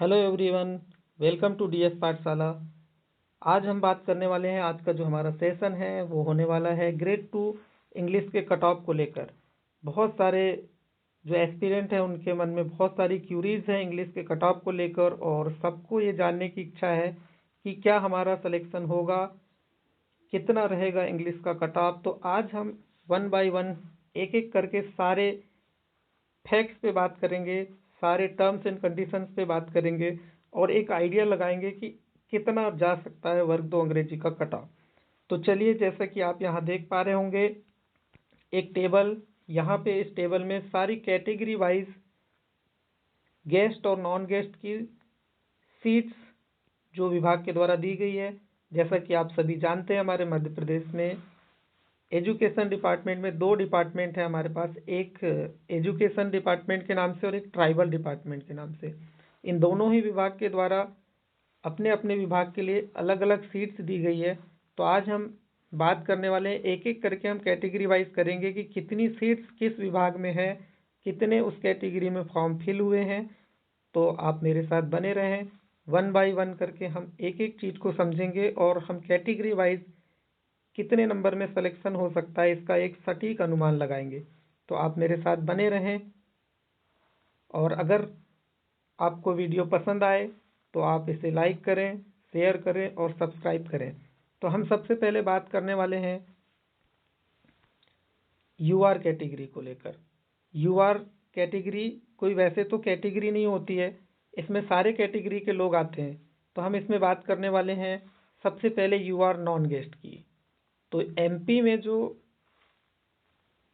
Hello everyone, welcome to DS Pathshala. आज हम बात करने वाले हैं, आज का जो हमारा सेशन है वो होने वाला है ग्रेड 2 इंग्लिश के कट ऑफ को लेकर। बहुत सारे जो एस्पिरेंट हैं उनके मन में बहुत सारी क्यूरीज हैं इंग्लिश के कट ऑफ को लेकर, और सबको ये जानने की इच्छा है कि क्या हमारा सिलेक्शन होगा, कितना रहेगा इंग्लिश का कट ऑफ। तो आज हम वन बाय वन एक एक करके सारे फैक्ट्स पे बात करेंगे, सारे टर्म्स एंड कंडीशंस पे बात करेंगे और एक आइडिया लगाएंगे कि कितना जा सकता है वर्ग 2 अंग्रेजी का कट ऑफ। तो चलिए, जैसा कि आप यहाँ देख पा रहे होंगे एक टेबल, यहाँ पे इस टेबल में सारी कैटेगरी वाइज गेस्ट और नॉन गेस्ट की सीट्स जो विभाग के द्वारा दी गई है। जैसा कि आप सभी जानते हैं, हमारे मध्य प्रदेश में एजुकेशन डिपार्टमेंट में दो डिपार्टमेंट है हमारे पास, एक एजुकेशन डिपार्टमेंट के नाम से और एक ट्राइबल डिपार्टमेंट के नाम से। इन दोनों ही विभाग के द्वारा अपने अपने विभाग के लिए अलग अलग सीट्स दी गई है। तो आज हम बात करने वाले हैं, एक एक करके हम कैटेगरी वाइज करेंगे कि कितनी सीट्स किस विभाग में है, कितने उस कैटेगरी में फॉर्म फिल हुए हैं। तो आप मेरे साथ बने रहें, वन बाय वन करके हम एक एक चीज़ को समझेंगे और हम कैटेगरी वाइज कितने नंबर में सिलेक्शन हो सकता है इसका एक सटीक अनुमान लगाएंगे। तो आप मेरे साथ बने रहें, और अगर आपको वीडियो पसंद आए तो आप इसे लाइक करें, शेयर करें और सब्सक्राइब करें। तो हम सबसे पहले बात करने वाले हैं यूआर कैटेगरी को लेकर। यूआर कैटेगरी कोई वैसे तो कैटेगरी नहीं होती है, इसमें सारे कैटेगरी के लोग आते हैं। तो हम इसमें बात करने वाले हैं सबसे पहले यूआर नॉन गेस्ट की। तो एमपी में जो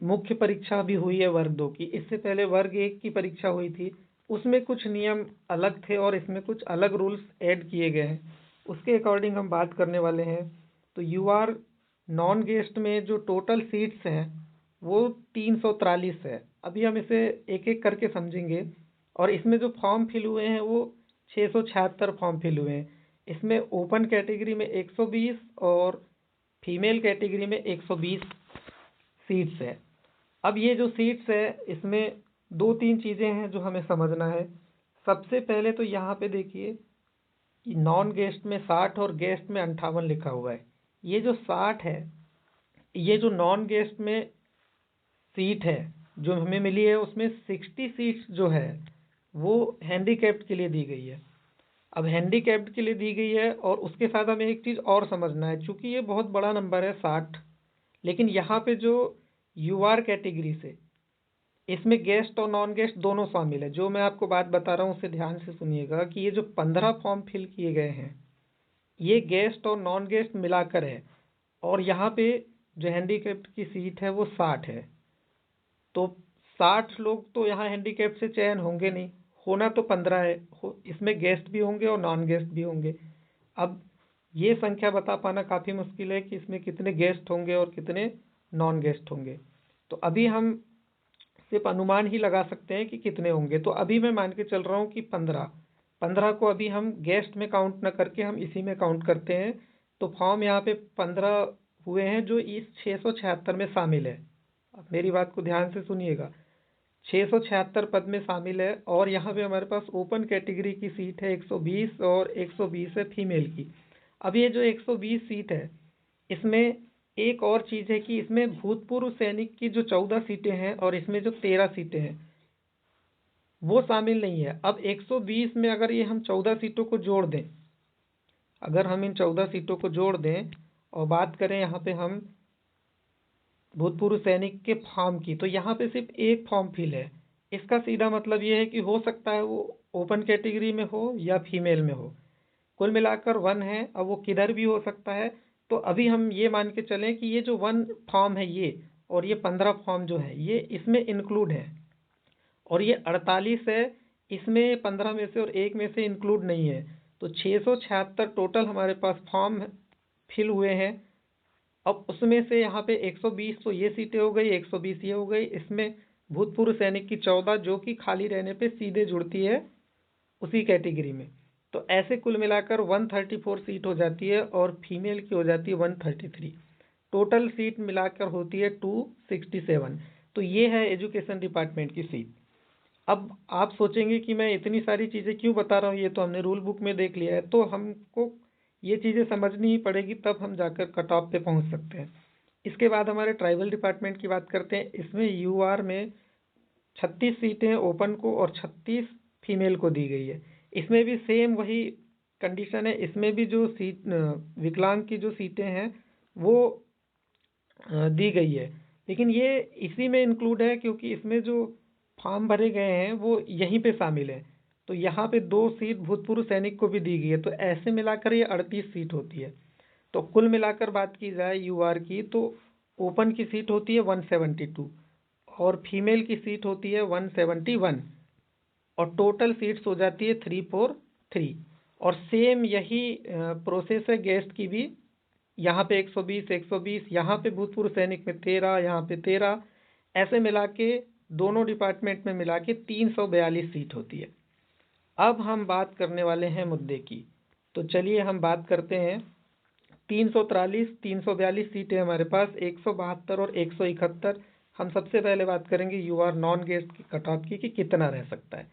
मुख्य परीक्षा भी हुई है वर्ग 2 की, इससे पहले वर्ग 1 की परीक्षा हुई थी, उसमें कुछ नियम अलग थे और इसमें कुछ अलग रूल्स ऐड किए गए हैं, उसके अकॉर्डिंग हम बात करने वाले हैं। तो यूआर नॉन गेस्ट में जो टोटल सीट्स हैं वो 343 है। अभी हम इसे एक एक करके समझेंगे, और इसमें जो फॉर्म फिल हुए हैं वो 676 फॉर्म फिल हुए हैं। इसमें ओपन कैटेगरी में 120 और फीमेल कैटेगरी में 120 सीट्स है। अब ये जो सीट्स है इसमें दो तीन चीज़ें हैं जो हमें समझना है। सबसे पहले तो यहाँ पे देखिए कि नॉन गेस्ट में 60 और गेस्ट में 58 लिखा हुआ है। ये जो 60 है, ये जो नॉन गेस्ट में सीट है जो हमें मिली है, उसमें 60 सीट्स जो है वो हैंडीकैप्ड के लिए दी गई है। अब हैंडीकैप्ड के लिए दी गई है, और उसके साथ हमें एक चीज़ और समझना है, चूँकि ये बहुत बड़ा नंबर है 60, लेकिन यहाँ पे जो यूआर कैटेगरी से इसमें गेस्ट और नॉन गेस्ट दोनों शामिल है। जो मैं आपको बात बता रहा हूँ उसे ध्यान से सुनिएगा कि ये जो 15 फॉर्म फिल किए गए हैं ये गेस्ट और नॉन गेस्ट मिलाकर है, और यहाँ पे जो हैंडीकैप्ड की सीट है वो 60 है। तो 60 लोग तो यहाँ हैंडीकैप से चयन होंगे नहीं, होना तो 15 है, इसमें गेस्ट भी होंगे और नॉन गेस्ट भी होंगे। अब ये संख्या बता पाना काफ़ी मुश्किल है कि इसमें कितने गेस्ट होंगे और कितने नॉन गेस्ट होंगे। तो अभी हम सिर्फ अनुमान ही लगा सकते हैं कि कितने होंगे। तो अभी मैं मान के चल रहा हूँ कि 15 को अभी हम गेस्ट में काउंट न करके हम इसी में काउंट करते हैं। तो फॉर्म यहाँ पे 15 हुए हैं जो इस 676 में शामिल है। अब मेरी बात को ध्यान से सुनिएगा, 676 पद में शामिल है, और यहाँ पे हमारे पास ओपन कैटेगरी की सीट है 120 और 120 है फीमेल की। अब ये जो 120 सीट है इसमें एक और चीज़ है कि इसमें भूतपूर्व सैनिक की जो 14 सीटें हैं और इसमें जो 13 सीटें हैं वो शामिल नहीं है। अब 120 में अगर ये हम 14 सीटों को जोड़ दें, अगर हम इन 14 सीटों को जोड़ दें और बात करें यहाँ पे हम भूतपूर्व सैनिक के फॉर्म की, तो यहाँ पे सिर्फ एक फॉर्म फिल है। इसका सीधा मतलब ये है कि हो सकता है वो ओपन कैटेगरी में हो या फीमेल में हो, कुल मिलाकर 1 है। अब वो किधर भी हो सकता है। तो अभी हम ये मान के चलें कि ये जो 1 फॉर्म है ये, और ये 15 फॉर्म जो है ये इसमें इंक्लूड है, और ये 48 है, इसमें 15 में से और एक में से इंक्लूड नहीं है। तो 676 टोटल हमारे पास फॉर्म फिल हुए हैं। अब उसमें से यहाँ पे 120 तो ये सीटें हो गई, 120 ये हो गई, इसमें भूतपूर्व सैनिक की 14 जो कि खाली रहने पे सीधे जुड़ती है उसी कैटेगरी में। तो ऐसे कुल मिलाकर 134 सीट हो जाती है, और फीमेल की हो जाती है 133। टोटल सीट मिलाकर होती है 267। तो ये है एजुकेशन डिपार्टमेंट की सीट। अब आप सोचेंगे कि मैं इतनी सारी चीज़ें क्यों बता रहा हूँ, ये तो हमने रूल बुक में देख लिया है। तो हमको ये चीज़ें समझनी ही पड़ेगी, तब हम जाकर कट ऑफ पे पहुँच सकते हैं। इसके बाद हमारे ट्राइबल डिपार्टमेंट की बात करते हैं। इसमें यूआर में 36 सीटें ओपन को और 36 फीमेल को दी गई है। इसमें भी सेम वही कंडीशन है। इसमें भी जो सीट विकलांग की जो सीटें हैं वो दी गई है, लेकिन ये इसी में इंक्लूड है क्योंकि इसमें जो फॉर्म भरे गए हैं वो यहीं पे शामिल है। तो यहाँ पे 2 सीट भूतपूर्व सैनिक को भी दी गई है, तो ऐसे मिलाकर ये 38 सीट होती है। तो कुल मिलाकर बात की जाए यूआर की, तो ओपन की सीट होती है 172 और फीमेल की सीट होती है 171 और टोटल सीट्स हो जाती है 343। और सेम यही प्रोसेस है गेस्ट की भी। यहाँ पे 120 120, यहाँ पे भूतपूर्व सैनिक में 13, यहाँ पे 13, ऐसे मिला के दोनों डिपार्टमेंट में मिला के 342 सीट होती है। अब हम बात करने वाले हैं मुद्दे की, तो चलिए हम बात करते हैं। 343 342 सीटें हमारे पास, 172 और 171। हम सबसे पहले बात करेंगे यूआर नॉन गेस्ट की कट ऑफ की कि कितना रह सकता है।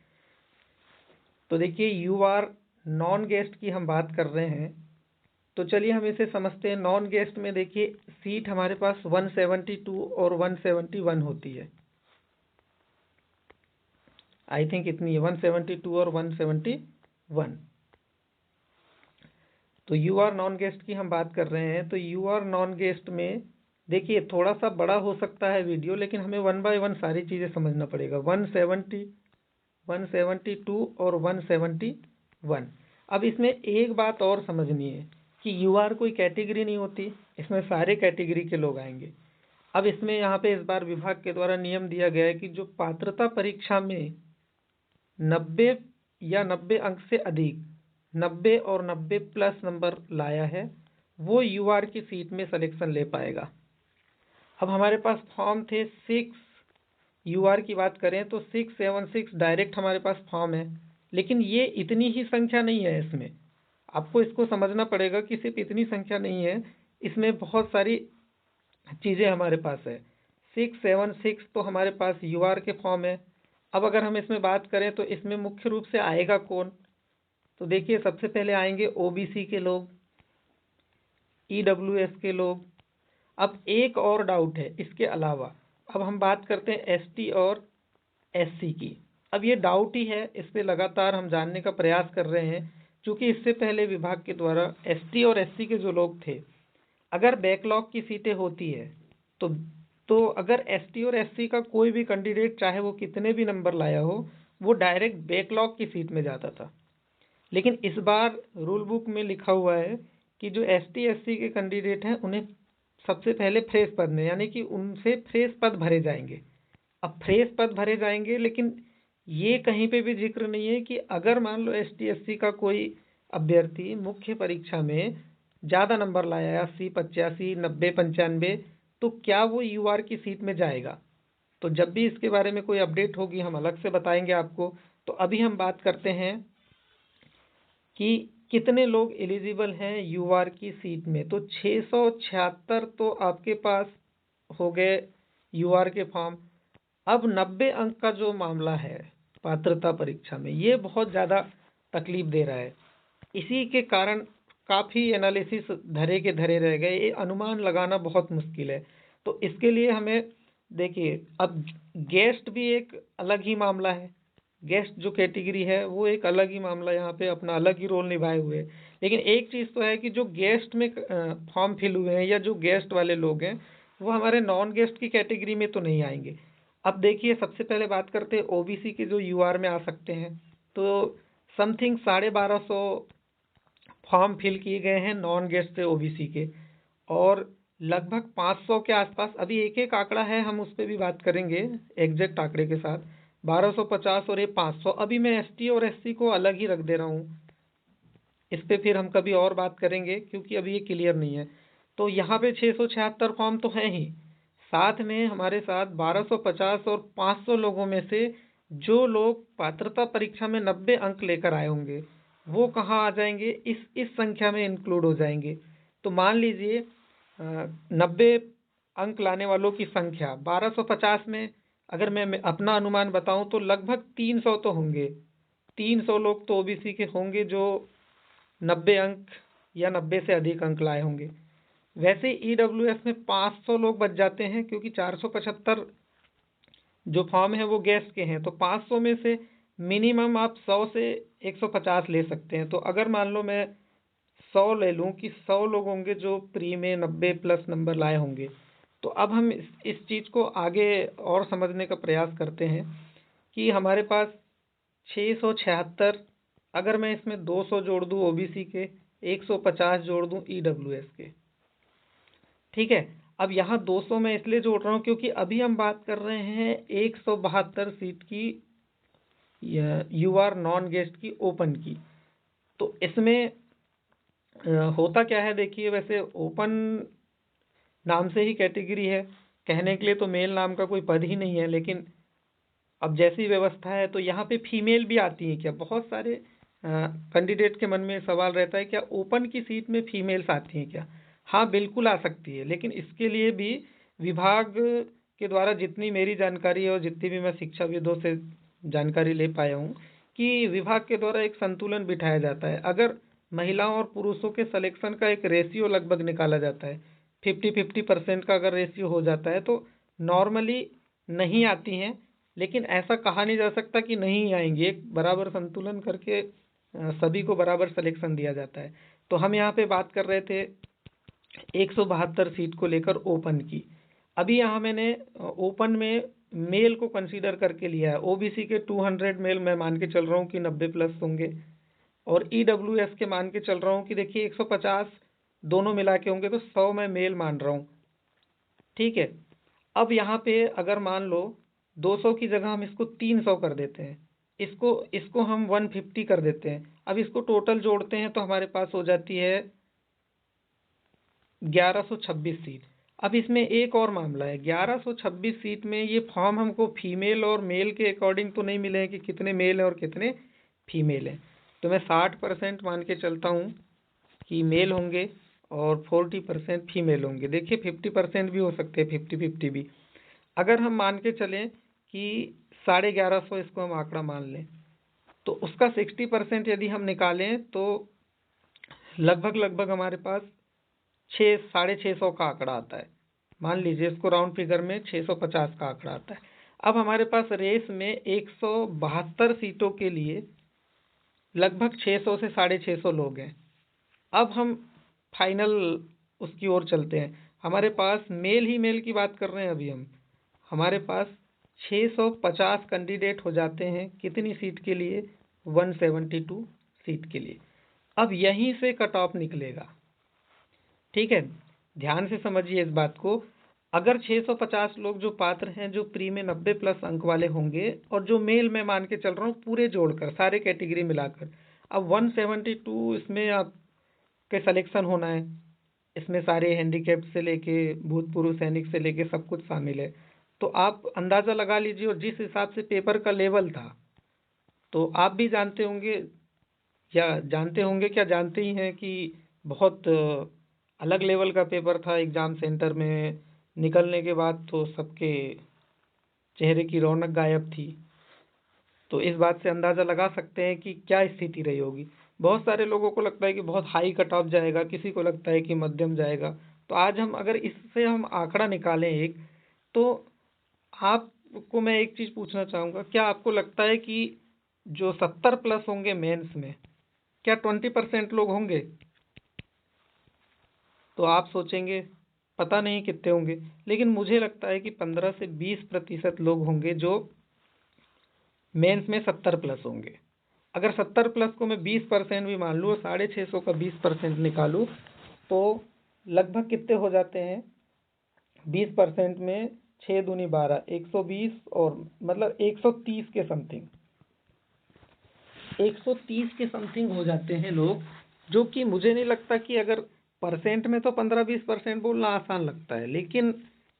तो देखिए यूआर नॉन गेस्ट की हम बात कर रहे हैं, तो चलिए हम इसे समझते हैं। नॉन गेस्ट में देखिए सीट हमारे पास 172 और 171 होती है। आई थिंक इतनी है, 172 और 171। तो यूआर नॉन गेस्ट की हम बात कर रहे हैं। तो यूआर नॉन गेस्ट में देखिए थोड़ा सा बड़ा हो सकता है वीडियो, लेकिन हमें 1 बाय 1 सारी चीज़ें समझना पड़ेगा। 170, 172 और 171। अब इसमें एक बात और समझनी है कि यूआर कोई कैटेगरी नहीं होती, इसमें सारे कैटेगरी के लोग आएंगे। अब इसमें यहाँ पे इस बार विभाग के द्वारा नियम दिया गया है कि जो पात्रता परीक्षा में 90 या 90 अंक से अधिक, 90 और 90 प्लस नंबर लाया है, वो यूआर की सीट में सिलेक्शन ले पाएगा। अब हमारे पास फॉर्म थे 6, यूआर की बात करें तो 676 डायरेक्ट हमारे पास फॉर्म है, लेकिन ये इतनी ही संख्या नहीं है। इसमें आपको इसको समझना पड़ेगा कि सिर्फ इतनी संख्या नहीं है, इसमें बहुत सारी चीज़ें हमारे पास है। 676 तो हमारे पास यूआर के फॉर्म है। अब अगर हम इसमें बात करें तो इसमें मुख्य रूप से आएगा कौन, तो देखिए सबसे पहले आएंगे ओबीसी के लोग, ईडब्ल्यूएस के लोग। अब एक और डाउट है इसके अलावा, अब हम बात करते हैं एसटी और एससी की। अब ये डाउट ही है, इस पे लगातार हम जानने का प्रयास कर रहे हैं, क्योंकि इससे पहले विभाग के द्वारा एसटी और एससी के जो लोग थे, अगर बैकलॉग की सीटें होती है तो अगर एसटी और एससी का कोई भी कैंडिडेट, चाहे वो कितने भी नंबर लाया हो, वो डायरेक्ट बैकलॉग की सीट में जाता था। लेकिन इस बार रूल बुक में लिखा हुआ है कि जो एसटी एससी के कैंडिडेट हैं उन्हें सबसे पहले फ्रेश पद में, यानी कि उनसे फ्रेश पद भरे जाएंगे। अब फ्रेश पद भरे जाएंगे, लेकिन ये कहीं पे भी जिक्र नहीं है कि अगर मान लो एसटी एससी का कोई अभ्यर्थी मुख्य परीक्षा में ज़्यादा नंबर लाया, 80 85 90 95, तो क्या वो यूआर की सीट में जाएगा। तो जब भी इसके बारे में कोई अपडेट होगी हम अलग से बताएंगे आपको। तो अभी हम बात करते हैं कि कितने लोग एलिजिबल हैं यूआर की सीट में। तो 676 तो आपके पास हो गए यूआर के फॉर्म। अब 90 अंक का जो मामला है पात्रता परीक्षा में, ये बहुत ज़्यादा तकलीफ दे रहा है। इसी के कारण काफ़ी एनालिसिस धरे के धरे रह गए, ये अनुमान लगाना बहुत मुश्किल है। तो इसके लिए हमें देखिए, अब गेस्ट भी एक अलग ही मामला है। गेस्ट जो कैटेगरी है वो एक अलग ही मामला, यहाँ पे अपना अलग ही रोल निभाए हुए है। लेकिन एक चीज़ तो है कि जो गेस्ट में फॉर्म फिल हुए हैं या जो गेस्ट वाले लोग हैं, वो हमारे नॉन गेस्ट की कैटेगरी में तो नहीं आएंगे। अब देखिए सबसे पहले बात करते हैं ओबीसी के जो यूआर में आ सकते हैं। तो समथिंग 1250 फॉर्म फिल किए गए हैं नॉन गेस्ट से ओबीसी के, और लगभग 500 के आसपास, अभी एक एक आंकड़ा है, हम उस पर भी बात करेंगे एग्जैक्ट आंकड़े के साथ। 1250 और ये 500। अभी मैं एसटी और एससी को अलग ही रख दे रहा हूँ, इस पे फिर हम कभी और बात करेंगे क्योंकि अभी ये क्लियर नहीं है। तो यहाँ पे 676 फॉर्म तो हैं ही, साथ में हमारे साथ 1250 और 500 लोगों में से जो लोग पात्रता परीक्षा में 90 अंक लेकर आए होंगे, वो कहाँ आ जाएंगे, इस संख्या में इंक्लूड हो जाएंगे। तो मान लीजिए 90 अंक लाने वालों की संख्या 1250 में अगर मैं अपना अनुमान बताऊं तो लगभग 300 तो होंगे। 300 लोग तो ओबीसी के होंगे जो 90 अंक या 90 से अधिक अंक लाए होंगे। वैसे ईडब्ल्यूएस में 500 लोग बच जाते हैं, क्योंकि 475 जो फॉर्म है वो गेस्ट के हैं, तो 500 में से मिनिमम आप 100 से 150 ले सकते हैं। तो अगर मान लो मैं 100 ले लूं कि 100 लोग होंगे जो प्री में 90 प्लस नंबर लाए होंगे। तो अब हम इस चीज़ को आगे और समझने का प्रयास करते हैं कि हमारे पास 676, अगर मैं इसमें 200 जोड़ दूं ओबीसी के, 150 जोड़ दूं ईडब्ल्यूएस के, ठीक है। अब यहाँ 200 मैं इसलिए जोड़ रहा हूँ क्योंकि अभी हम बात कर रहे हैं 172 सीट की यूआर नॉन गेस्ट की ओपन की। तो इसमें होता क्या है, देखिए, वैसे ओपन नाम से ही कैटेगरी है, कहने के लिए तो मेल नाम का कोई पद ही नहीं है, लेकिन अब जैसी व्यवस्था है तो यहाँ पे फीमेल भी आती है क्या? बहुत सारे कैंडिडेट के मन में सवाल रहता है, क्या ओपन की सीट में फीमेल्स आती हैं क्या? हाँ, बिल्कुल आ सकती है, लेकिन इसके लिए भी विभाग के द्वारा जितनी मेरी जानकारी है और जितनी भी मैं शिक्षाविदों से जानकारी ले पाया हूँ कि विभाग के द्वारा एक संतुलन बिठाया जाता है। अगर महिलाओं और पुरुषों के सिलेक्शन का एक रेशियो लगभग निकाला जाता है, 50-50% का अगर रेशियो हो जाता है, तो नॉर्मली नहीं आती हैं, लेकिन ऐसा कहा नहीं जा सकता कि नहीं आएंगी। एक बराबर संतुलन करके सभी को बराबर सिलेक्शन दिया जाता है। तो हम यहाँ पे बात कर रहे थे 172 सीट को लेकर ओपन की। अभी यहाँ मैंने ओपन में मेल को कंसीडर करके लिया है। ओबीसी के 200 मेल मैं मान के चल रहा हूँ कि 90 प्लस होंगे, और ईडब्ल्यूएस के मान के चल रहा हूँ कि देखिए 150 दोनों मिला के होंगे, तो 100 मैं मेल मान रहा हूँ, ठीक है। अब यहाँ पे अगर मान लो 200 की जगह हम इसको 300 कर देते हैं, इसको इसको हम 150 कर देते हैं। अब इसको टोटल जोड़ते हैं तो हमारे पास हो जाती है 1126 सीट। अब इसमें एक और मामला है, 1126 सीट में ये फॉर्म हमको फीमेल और मेल के अकॉर्डिंग तो नहीं मिले हैं कि कितने मेल हैं और कितने फीमेल हैं। तो मैं 60% मान के चलता हूँ कि मेल होंगे और 40% फीमेल होंगे। देखिए 50% भी हो सकते हैं, 50-50 भी। अगर हम मान के चलें कि 1150 इसको हम आंकड़ा मान लें, तो उसका 60% यदि हम निकालें तो लगभग लगभग हमारे पास 600-650 का आंकड़ा आता है। मान लीजिए इसको राउंड फिगर में 650 का आंकड़ा आता है। अब हमारे पास रेस में 172 सीटों के लिए लगभग 600 से 650 लोग हैं। अब हम फाइनल उसकी ओर चलते हैं। हमारे पास मेल ही मेल की बात कर रहे हैं अभी हम। हमारे पास 650 कैंडिडेट हो जाते हैं कितनी सीट के लिए? 172 सीट के लिए। अब यहीं से कट ऑफ निकलेगा, ठीक है। ध्यान से समझिए इस बात को। अगर 650 लोग जो पात्र हैं, जो प्री में 90 प्लस अंक वाले होंगे, और जो मेल मैं मान के चल रहा हूँ पूरे जोड़कर सारे कैटेगरी मिलाकर, अब 172 इसमें आपके सिलेक्शन होना है। इसमें सारे हैंडीकैप से लेके भूतपूर्व सैनिक से लेके सब कुछ शामिल है। तो आप अंदाज़ा लगा लीजिए, और जिस हिसाब से पेपर का लेवल था, तो आप भी जानते होंगे, क्या जानते ही हैं कि बहुत अलग लेवल का पेपर था। एग्ज़ाम सेंटर में निकलने के बाद तो सबके चेहरे की रौनक गायब थी। तो इस बात से अंदाज़ा लगा सकते हैं कि क्या स्थिति रही होगी। बहुत सारे लोगों को लगता है कि बहुत हाई कट ऑफ जाएगा, किसी को लगता है कि मध्यम जाएगा। तो आज हम अगर इससे हम आंकड़ा निकालें एक, तो आपको मैं एक चीज़ पूछना चाहूँगा, क्या आपको लगता है कि जो 70 प्लस होंगे मेंस में, क्या 20% लोग होंगे? तो आप सोचेंगे पता नहीं कितने होंगे, लेकिन मुझे लगता है कि 15 से 20% लोग होंगे जो मेंस में 70 प्लस होंगे। अगर 70 प्लस को मैं 20% भी मान लूँ, 650 का 20% निकालूँ, तो लगभग कितने हो जाते हैं? 20% में 6 दूनी 12, 120, और मतलब 130 के समथिंग, 130 के समथिंग हो जाते हैं लोग। जो कि मुझे नहीं लगता कि, अगर परसेंट में तो 15-20% बोलना आसान लगता है, लेकिन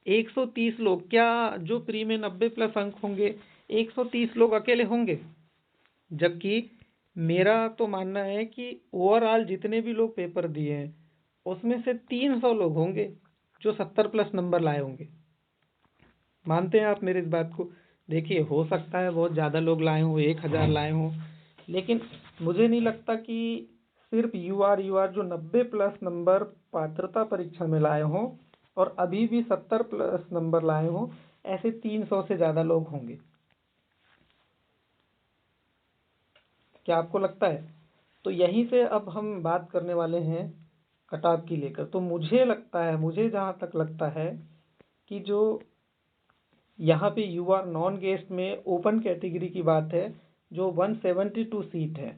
130 लोग, क्या जो प्री में 90 प्लस अंक होंगे 130 लोग अकेले होंगे? जबकि मेरा तो मानना है कि ओवरऑल जितने भी लोग पेपर दिए हैं उसमें से 300 लोग होंगे जो 70 प्लस नंबर लाए होंगे। मानते हैं आप मेरे इस बात को? देखिए, हो सकता है बहुत ज़्यादा लोग लाए हों, 1000 लाए हों, लेकिन मुझे नहीं लगता कि सिर्फ यू आर जो 90+ नंबर पात्रता परीक्षा में लाए हों और अभी भी 70+ नंबर लाए हों, ऐसे 300 से ज़्यादा लोग होंगे। क्या आपको लगता है? तो यहीं से अब हम बात करने वाले हैं कट ऑफ की लेकर। तो मुझे लगता है, मुझे जहाँ तक लगता है कि जो यहाँ पे यू आर नॉन गेस्ट में ओपन कैटेगरी की बात है, जो 172 सीट है,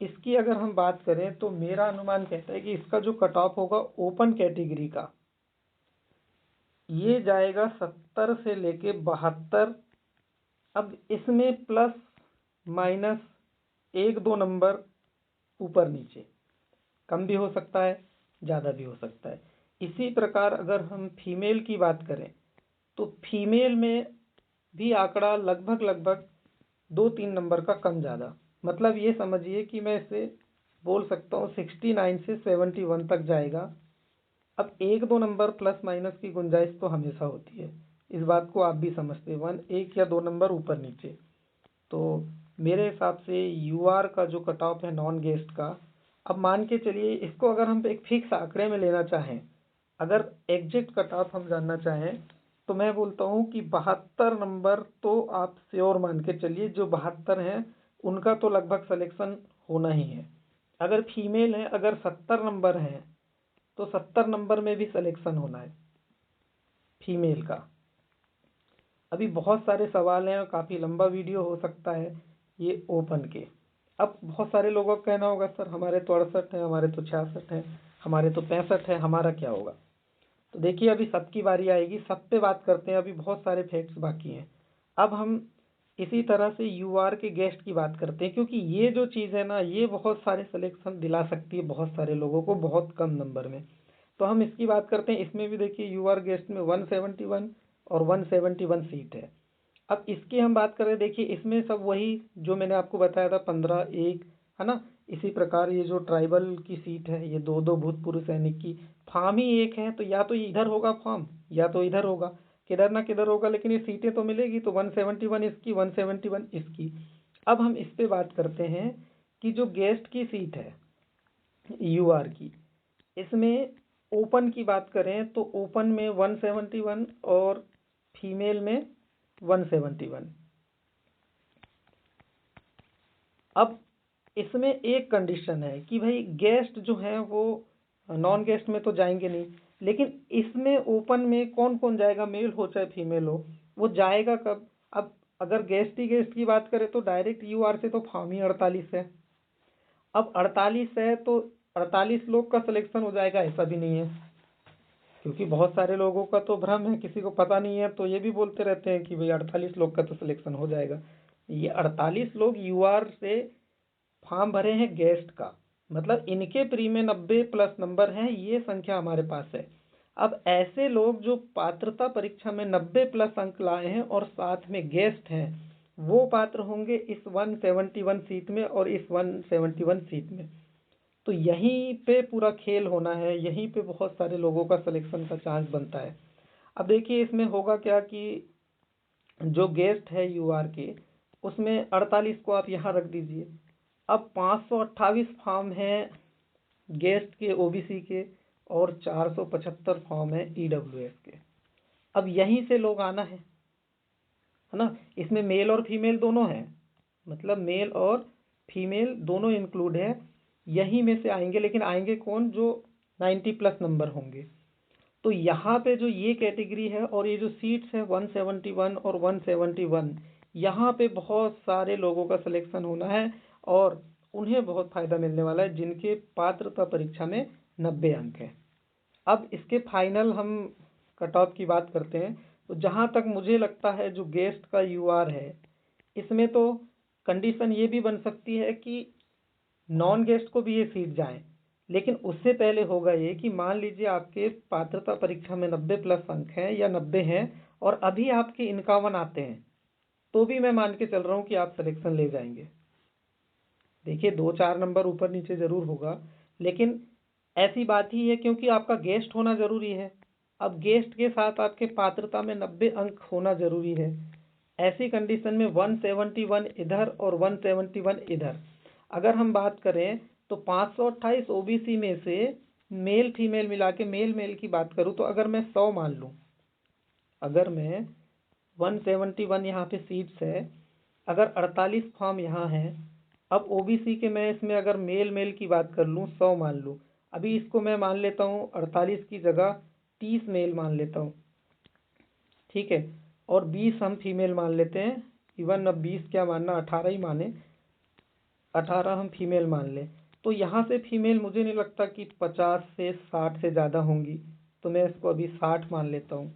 इसकी अगर हम बात करें तो मेरा अनुमान कहता है कि इसका जो कट ऑफ होगा ओपन कैटेगरी का, ये जाएगा 70 से लेके 72। अब इसमें प्लस माइनस 1-2 नंबर ऊपर नीचे, कम भी हो सकता है, ज़्यादा भी हो सकता है। इसी प्रकार अगर हम फीमेल की बात करें तो फीमेल में भी आंकड़ा लगभग लगभग 2-3 नंबर का कम ज़्यादा, मतलब ये समझिए कि मैं इसे बोल सकता हूँ 69 से 71 तक जाएगा। अब 1-2 नंबर प्लस माइनस की गुंजाइश तो हमेशा होती है, इस बात को आप भी समझते हैं, 1 या 2 नंबर ऊपर नीचे। तो मेरे हिसाब से यू आर का जो कट ऑफ है नॉन गेस्ट का, अब मान के चलिए इसको अगर हम एक फिक्स आंकड़े में लेना चाहें, अगर एग्जैक्ट कट ऑफ हम जानना चाहें, तो मैं बोलता हूँ कि 72 नंबर तो आप श्योर मान के चलिए, जो 72 हैं उनका तो लगभग सिलेक्शन होना ही है। अगर फीमेल है, अगर 70 नंबर हैं तो 70 नंबर में भी सिलेक्शन होना है फीमेल का। अभी बहुत सारे सवाल हैं और काफ़ी लंबा वीडियो हो सकता है ये ओपन के। अब बहुत सारे लोगों का कहना होगा सर हमारे तो 68 हैं, हमारे तो 66 हैं, हमारे तो 65 है, हमारा क्या होगा? तो देखिए अभी सबकी बारी आएगी, सब पे बात करते हैं, अभी बहुत सारे फैक्ट्स बाकी हैं। अब हम इसी तरह से यू आर के गेस्ट की बात करते हैं, क्योंकि ये जो चीज़ है ना, ये बहुत सारे सिलेक्शन दिला सकती है बहुत सारे लोगों को बहुत कम नंबर में। तो हम इसकी बात करते हैं। इसमें भी देखिए यू आर गेस्ट में 171 और 171 सीट है। अब इसकी हम बात करें, देखिए इसमें सब वही जो मैंने आपको बताया था, 15 1 है ना। इसी प्रकार ये जो ट्राइबल की सीट है, ये 2-2 भूतपूर्व सैनिक की, फार्म ही एक है, तो या तो इधर होगा फॉर्म या तो इधर होगा, किधर ना किधर होगा, लेकिन ये सीटें तो मिलेगी। तो 171 इसकी, 171 इसकी। अब हम इस पे बात करते हैं कि जो गेस्ट की सीट है यू आर की, इसमें ओपन की बात करें तो ओपन में 171 और फीमेल में 171। अब इसमें एक कंडीशन है कि भाई गेस्ट जो हैं वो नॉन गेस्ट में तो जाएंगे नहीं, लेकिन इसमें ओपन में कौन कौन जाएगा, मेल हो चाहे फीमेल हो, वो जाएगा कब? अब अगर गेस्ट ही गेस्ट की बात करें तो डायरेक्ट यू आर से तो फॉर्म ही 48 है। अब 48 है तो 48 लोग का सिलेक्शन हो जाएगा, ऐसा भी नहीं है, क्योंकि बहुत सारे लोगों का तो भ्रम है, किसी को पता नहीं है, तो ये भी बोलते रहते हैं कि भाई 48 लोग का तो सिलेक्शन हो जाएगा। ये 48 लोग यू आर से फॉर्म भरे हैं गेस्ट का, मतलब इनके प्री में 90+ नंबर हैं, ये संख्या हमारे पास है। अब ऐसे लोग जो पात्रता परीक्षा में 90+ अंक लाए हैं और साथ में गेस्ट हैं, वो पात्र होंगे इस 171 सीट में और इस 171 सीट में। तो यहीं पे पूरा खेल होना है, यहीं पे बहुत सारे लोगों का सिलेक्शन का चांस बनता है। अब देखिए इसमें होगा क्या कि जो गेस्ट है यू आर के, उसमें 48 को आप यहाँ रख दीजिए। अब 528 फॉर्म हैं गेस्ट के ओबीसी के और 475 फॉर्म है ईडब्ल्यूएस के। अब यहीं से लोग आना है ना। इसमें मेल और फीमेल दोनों हैं, मतलब मेल और फीमेल दोनों इंक्लूड है, यहीं में से आएंगे। लेकिन आएंगे कौन? जो 90+ नंबर होंगे। तो यहाँ पे जो ये कैटेगरी है और ये जो सीट्स है 171 और 171, यहाँ पे बहुत सारे लोगों का सिलेक्शन होना है और उन्हें बहुत फ़ायदा मिलने वाला है जिनके पात्रता परीक्षा में 90 अंक हैं। अब इसके फाइनल हम कट ऑफ की बात करते हैं, तो जहाँ तक मुझे लगता है जो गेस्ट का यू आर है, इसमें तो कंडीशन ये भी बन सकती है कि नॉन गेस्ट को भी ये सीट जाए, लेकिन उससे पहले होगा ये कि मान लीजिए आपके पात्रता परीक्षा में 90+ अंक हैं या 90 हैं और अभी आपके 51 आते हैं, तो भी मैं मान के चल रहा हूँ कि आप सिलेक्शन ले जाएंगे। देखिए 2-4 नंबर ऊपर नीचे ज़रूर होगा, लेकिन ऐसी बात ही है क्योंकि आपका गेस्ट होना ज़रूरी है। अब गेस्ट के साथ आपके पात्रता में 90 अंक होना जरूरी है। ऐसी कंडीशन में 171 इधर और 171 इधर। अगर हम बात करें तो 528 ओबीसी में से मेल फीमेल मिला के मेल मेल की बात करूं तो अगर मैं 100 मान लूं, अगर मैं 171 यहाँ पे सीट्स है, अगर 48 फॉर्म यहाँ है, अब ओबीसी के मैं इसमें अगर मेल मेल की बात कर लूँ 100 मान लूँ, अभी इसको मैं मान लेता हूँ 48 की जगह 30 मेल मान लेता हूँ, ठीक है, और 20 हम फीमेल मान लेते हैं। इवन अब 20 क्या मानना, 18 ही माने, 18 हम फीमेल मान लें। तो यहाँ से फीमेल मुझे नहीं लगता कि 50 से 60 से ज़्यादा होंगी, तो मैं इसको अभी 60 मान लेता हूँ।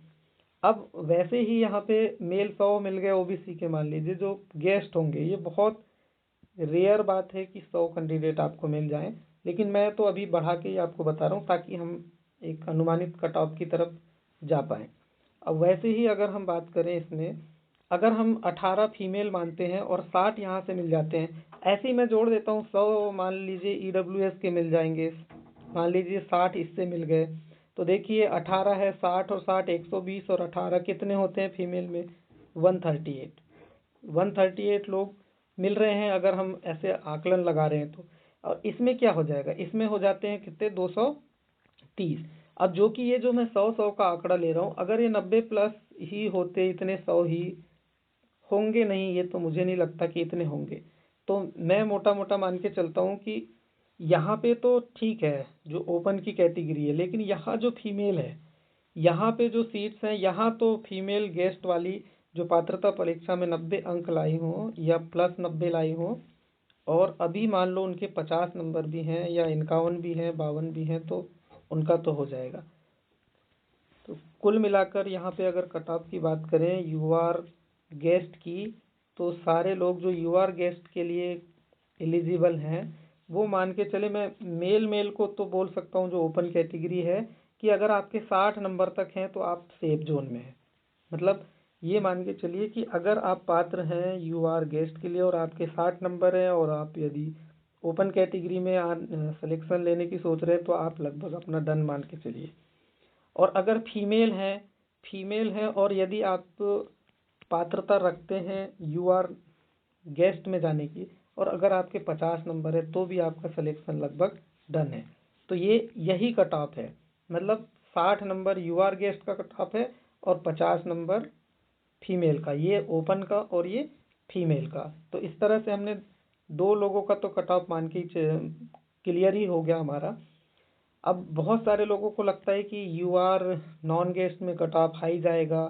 अब वैसे ही यहाँ पे मेल 100 मिल गए ओबीसी के, मान लीजिए जो गेस्ट होंगे, ये बहुत रेयर बात है कि 100 कैंडिडेट आपको मिल जाएं, लेकिन मैं तो अभी बढ़ा के ही आपको बता रहा हूँ ताकि हम एक अनुमानित कट ऑफ की तरफ जा पाएँ। अब वैसे ही अगर हम बात करें इसमें, अगर हम 18 फीमेल मानते हैं और 60 यहाँ से मिल जाते हैं, ऐसे ही मैं जोड़ देता हूँ 100 मान लीजिए ईडब्ल्यूएस के मिल जाएंगे, मान लीजिए 60 इससे मिल गए, तो देखिए 18 है, 60 और 60 120 और 18 कितने होते हैं फीमेल में, 138। 138 लोग मिल रहे हैं अगर हम ऐसे आकलन लगा रहे हैं तो। और इसमें क्या हो जाएगा, इसमें हो जाते हैं कितने, 230। अब जो कि ये जो मैं 100 का आंकड़ा ले रहा हूँ, अगर ये 90 प्लस ही होते, इतने 100 ही होंगे नहीं, ये तो मुझे नहीं लगता कि इतने होंगे, तो मैं मोटा मोटा मान के चलता हूँ कि यहाँ पे तो ठीक है जो ओपन की कैटेगरी है, लेकिन यहाँ जो फीमेल है, यहाँ पे जो सीट्स हैं, यहाँ तो फीमेल गेस्ट वाली जो पात्रता परीक्षा में 90 अंक लाई हों या प्लस 90 लाई हों, और अभी मान लो उनके 50 नंबर भी हैं या 51 भी हैं, 52 भी हैं, तो उनका तो हो जाएगा। तो कुल मिलाकर यहाँ पे अगर कट ऑफ की बात करें यूआर गेस्ट की, तो सारे लोग जो यूआर गेस्ट के लिए एलिजिबल हैं, वो मान के चले, मैं मेल मेल को तो बोल सकता हूँ जो ओपन कैटेगरी है, कि अगर आपके 60 नंबर तक हैं तो आप सेफ जोन में हैं। मतलब ये मान के चलिए कि अगर आप पात्र हैं यूआर गेस्ट के लिए और आपके 60 नंबर हैं और आप यदि ओपन कैटेगरी में सिलेक्शन लेने की सोच रहे हैं, तो आप लगभग अपना डन मान के चलिए। और अगर फीमेल है और यदि आप पात्रता रखते हैं यूआर गेस्ट में जाने की, और अगर आपके 50 नंबर है, तो भी आपका सिलेक्शन लगभग डन है। तो ये यही कट ऑफ है, मतलब 60 नंबर यूआर गेस्ट का कट ऑफ है और 50 नंबर फीमेल का, ये ओपन का और ये फीमेल का। तो इस तरह से हमने दो लोगों का तो कट ऑफ मान के क्लियर ही हो गया हमारा। अब बहुत सारे लोगों को लगता है कि यूआर नॉन गेस्ट में कट ऑफ हाई जाएगा,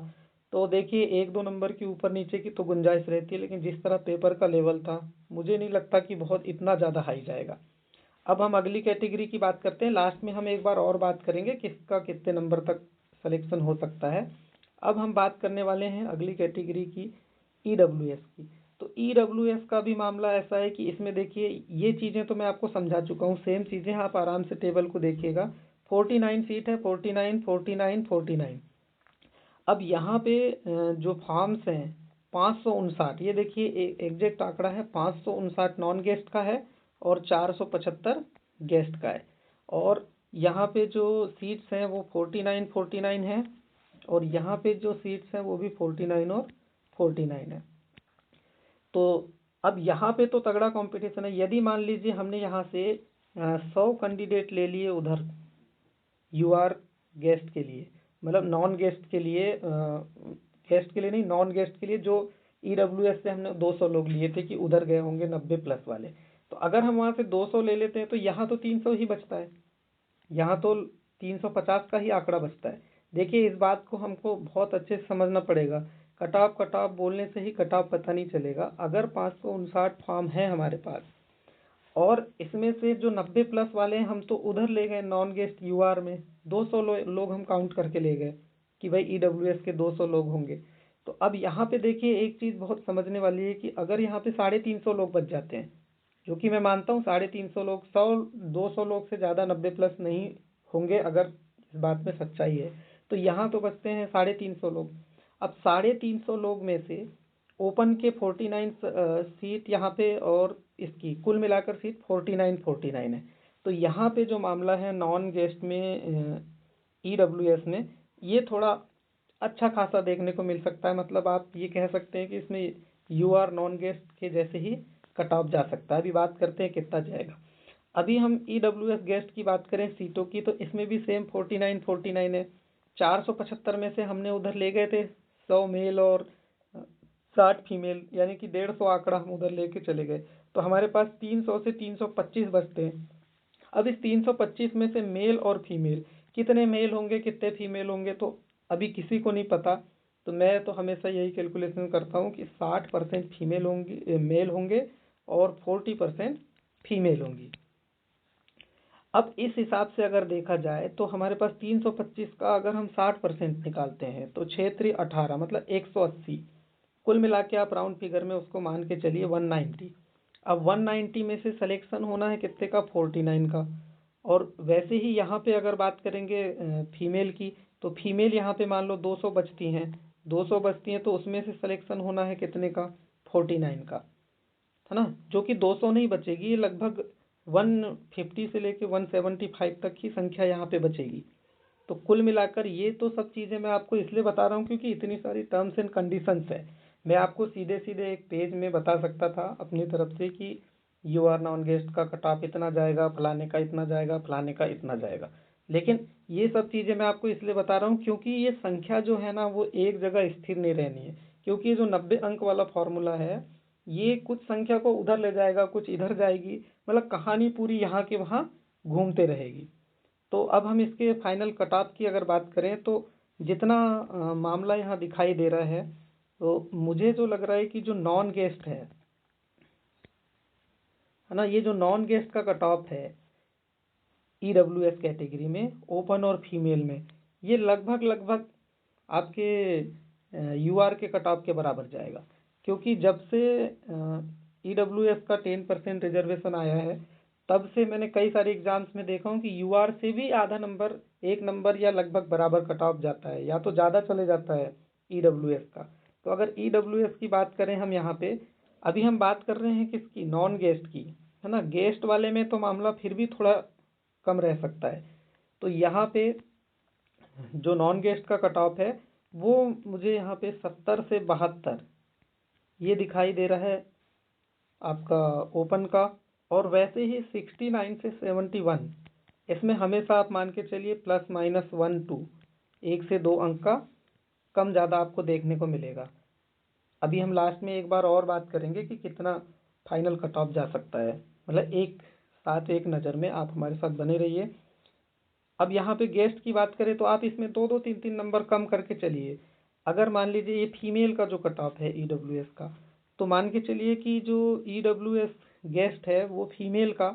तो देखिए 1-2 नंबर की ऊपर नीचे की तो गुंजाइश रहती है, लेकिन जिस तरह पेपर का लेवल था, मुझे नहीं लगता कि बहुत इतना ज़्यादा हाई जाएगा। अब हम अगली कैटेगरी की बात करते हैं, लास्ट में हम एक बार और बात करेंगे किसका कितने नंबर तक सिलेक्शन हो सकता है। अब हम बात करने वाले हैं अगली कैटेगरी की, ईडब्ल्यूएस की। तो ईडब्ल्यूएस का भी मामला ऐसा है कि इसमें देखिए ये चीज़ें तो मैं आपको समझा चुका हूँ, सेम चीज़ें आप आराम से टेबल को देखिएगा। 49 सीट है, 49 49 49। अब यहाँ पे जो फॉर्म्स हैं 559, ये देखिए एग्जैक्ट आंकड़ा है, 559 नॉन गेस्ट का है और 475 गेस्ट का है। और यहाँ पे जो सीट्स हैं वो 49 49 है, और यहाँ पे जो सीट्स हैं वो भी 49 और 49 है। तो अब यहाँ पे तो तगड़ा कंपटीशन है। यदि मान लीजिए हमने यहाँ से 100 कैंडिडेट ले लिए उधर यूआर गेस्ट के लिए, मतलब नॉन गेस्ट के लिए, गेस्ट के लिए नहीं, नॉन गेस्ट के लिए, जो ईडब्ल्यूएस से हमने 200 लोग लिए थे कि उधर गए होंगे 90 प्लस वाले, तो अगर हम वहाँ से 200 ले लेते हैं तो यहाँ तो 300 ही बचता है, यहाँ तो 350 का ही आंकड़ा बचता है। देखिए इस बात को हमको बहुत अच्छे से समझना पड़ेगा, कट ऑफ बोलने से ही कट ऑफ पता नहीं चलेगा। अगर 559 फॉर्म है हमारे पास और इसमें से जो 90 प्लस वाले हैं हम तो उधर ले गए नॉन गेस्ट यूआर में, 200 लोग हम काउंट करके ले गए कि भाई ईडब्ल्यूएस के 200 लोग होंगे। तो अब यहाँ पे देखिए एक चीज़ बहुत समझने वाली है कि अगर यहाँ पे 350 लोग बच जाते हैं, जो कि मैं मानता हूँ 350 लोग, 100-200 लोग से ज़्यादा 90 प्लस नहीं होंगे, अगर इस बात में सच्चाई है, तो यहाँ तो बचते हैं 350 लोग। अब 350 लोग में से ओपन के 49 सीट यहाँ पे, और इसकी कुल मिलाकर सीट 49 है। तो यहाँ पे जो मामला है नॉन गेस्ट में ईडब्ल्यूएस में, ये थोड़ा अच्छा खासा देखने को मिल सकता है। मतलब आप ये कह सकते हैं कि इसमें यूआर नॉन गेस्ट के जैसे ही कट ऑफ जा सकता है। अभी बात करते हैं कितना जाएगा। अभी हम ईडब्ल्यूएस गेस्ट की बात करें सीटों की, तो इसमें भी सेम 49 है। 475 में से हमने उधर ले गए थे 100 मेल और 60 फीमेल, यानी कि 150 आंकड़ा हम उधर लेके चले गए। तो हमारे पास 300 से 325 बचते हैं। अब इस 325 में से मेल और फीमेल कितने मेल होंगे कितने फीमेल होंगे तो अभी किसी को नहीं पता। तो मैं तो हमेशा यही कैलकुलेशन करता हूँ कि 60% फीमेल होंगी, मेल होंगे और 40% फीमेल होंगी। अब इस हिसाब से अगर देखा जाए तो हमारे पास 325 का अगर हम 60% निकालते हैं तो 6×3 = 18, मतलब 180। कुल मिला के आप राउंड फिगर में उसको मान के चलिए 190। अब 190 में से सिलेक्शन होना है कितने का, 49 का। और वैसे ही यहाँ पे अगर बात करेंगे फीमेल की, तो फीमेल यहाँ पे मान लो 200 बचती हैं। 200 बचती हैं तो उसमें से सिलेक्शन होना है कितने का, 49 का, है ना। जो कि 200 नहीं बचेगी, ये लगभग 150 से लेके 175 तक की संख्या यहाँ पे बचेगी। तो कुल मिलाकर ये तो सब चीज़ें मैं आपको इसलिए बता रहा हूँ क्योंकि इतनी सारी टर्म्स एंड कंडीशंस है। मैं आपको सीधे सीधे एक पेज में बता सकता था अपनी तरफ से कि यू आर नॉन गेस्ट का कट ऑफ इतना जाएगा, फलाने का इतना जाएगा, फलाने का इतना जाएगा। लेकिन ये सब चीज़ें मैं आपको इसलिए बता रहा हूँ क्योंकि ये संख्या जो है ना वो एक जगह स्थिर नहीं रहनी है। क्योंकि ये जो 90 अंक वाला फॉर्मूला है ये कुछ संख्या को उधर ले जाएगा, कुछ इधर जाएगी, मतलब कहानी पूरी यहाँ के वहाँ घूमते रहेगी। तो अब हम इसके फाइनल कट ऑफ की अगर बात करें तो जितना मामला यहाँ दिखाई दे रहा है, तो मुझे जो लग रहा है कि जो नॉन गेस्ट है ना, ये जो नॉन गेस्ट का कट ऑफ है ईडब्ल्यूएस कैटेगरी में ओपन और फीमेल में, ये लगभग लगभग आपके यूआर के कट ऑफ के बराबर जाएगा। क्योंकि जब से ईडब्ल्यूएस का 10% रिजर्वेशन आया है तब से मैंने कई सारे एग्जाम्स में देखा हूँ कि यूआर से भी आधा नंबर, 1 नंबर या लगभग बराबर कट ऑफ जाता है, या तो ज़्यादा चले जाता है ईडब्ल्यूएस का। तो अगर ईडब्ल्यूएस की बात करें हम यहाँ पे, अभी हम बात कर रहे हैं किसकी, नॉन गेस्ट की, है ना। गेस्ट वाले में तो मामला फिर भी थोड़ा कम रह सकता है। तो यहाँ पे जो नॉन गेस्ट का कट ऑफ है वो मुझे यहाँ पे 70 से 72 ये दिखाई दे रहा है आपका ओपन का। और वैसे ही 69 से 71 इसमें हमेशा आप मान के चलिए ±1 2, 1 से 2 अंक का कम ज़्यादा आपको देखने को मिलेगा। अभी हम लास्ट में एक बार और बात करेंगे कि कितना फाइनल कट ऑफ जा सकता है। मतलब एक साथ एक नज़र में आप हमारे साथ बने रहिए। अब यहाँ पे गेस्ट की बात करें तो आप इसमें 2-2 3-3 नंबर कम करके चलिए। अगर मान लीजिए ये फीमेल का जो कट ऑफ है ईडब्ल्यूएस का, तो मान के चलिए कि जो ईडब्ल्यूएस गेस्ट है वो फीमेल का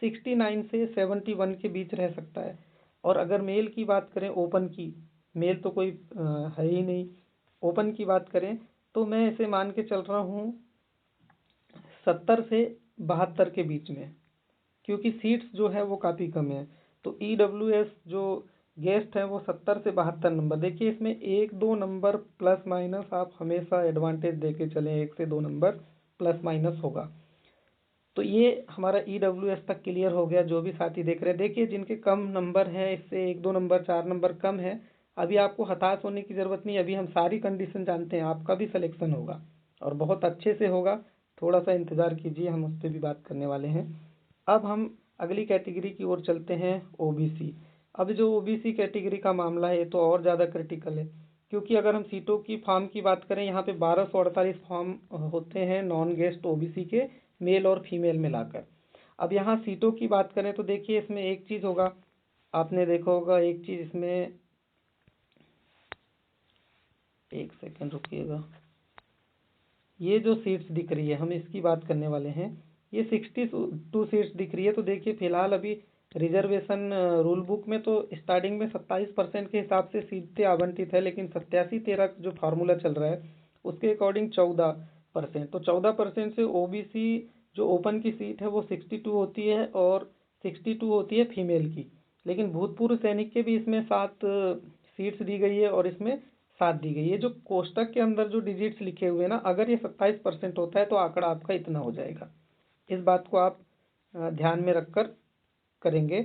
69 से 71 के बीच रह सकता है। और अगर मेल की बात करें ओपन की, मेल तो कोई है ही नहीं, ओपन की बात करें तो मैं इसे मान के चल रहा हूँ 70 से 72 के बीच में, क्योंकि सीट्स जो है वो काफ़ी कम है। तो ईडब्ल्यूएस जो गेस्ट हैं वो 70 से 72 नंबर, देखिए इसमें 1-2 नंबर प्लस माइनस आप हमेशा एडवांटेज देके चलें, 1 से 2 नंबर प्लस माइनस होगा। तो ये हमारा ईडब्ल्यूएस तक क्लियर हो गया। जो भी साथी देख रहे हैं, देखिए जिनके कम नंबर हैं, इससे 1-2 नंबर 4 नंबर कम है, अभी आपको हताश होने की ज़रूरत नहीं। अभी हम सारी कंडीशन जानते हैं, आपका भी सिलेक्शन होगा और बहुत अच्छे से होगा। थोड़ा सा इंतज़ार कीजिए, हम उस पर भी बात करने वाले हैं। अब हम अगली कैटेगरी की ओर चलते हैं, ओबीसी। अब जो ओबीसी कैटेगरी का मामला है ये तो और ज़्यादा क्रिटिकल है। क्योंकि अगर हम सीटों की फॉर्म की बात करें, यहाँ पे 1248 फॉर्म होते हैं नॉन गेस्ट ओबीसी के, मेल और फीमेल मिलाकर। अब यहाँ सीटों की बात करें तो देखिए इसमें एक चीज़ होगा, आपने देखा होगा एक चीज़ इसमें, एक सेकंड रुकिएगा, ये जो सीट्स दिख रही है हम इसकी बात करने वाले हैं। ये 62 सीट्स दिख रही है। तो देखिए फिलहाल अभी रिजर्वेशन रूल बुक में तो स्टार्टिंग में 27% के हिसाब से सीटें आवंटित है, लेकिन 87-13 जो फार्मूला चल रहा है उसके अकॉर्डिंग 14%। तो 14% से ओबीसी जो ओपन की सीट है वो 62 होती है और 62 होती है फीमेल की। लेकिन भूतपूर्व सैनिक के भी इसमें 7 सीट्स दी गई है और इसमें 7 दी गई है। जो कोष्टक के अंदर जो डिजिट्स लिखे हुए हैं ना, अगर ये 27% होता है तो आंकड़ा आपका इतना हो जाएगा। इस बात को आप ध्यान में रखकर करेंगे,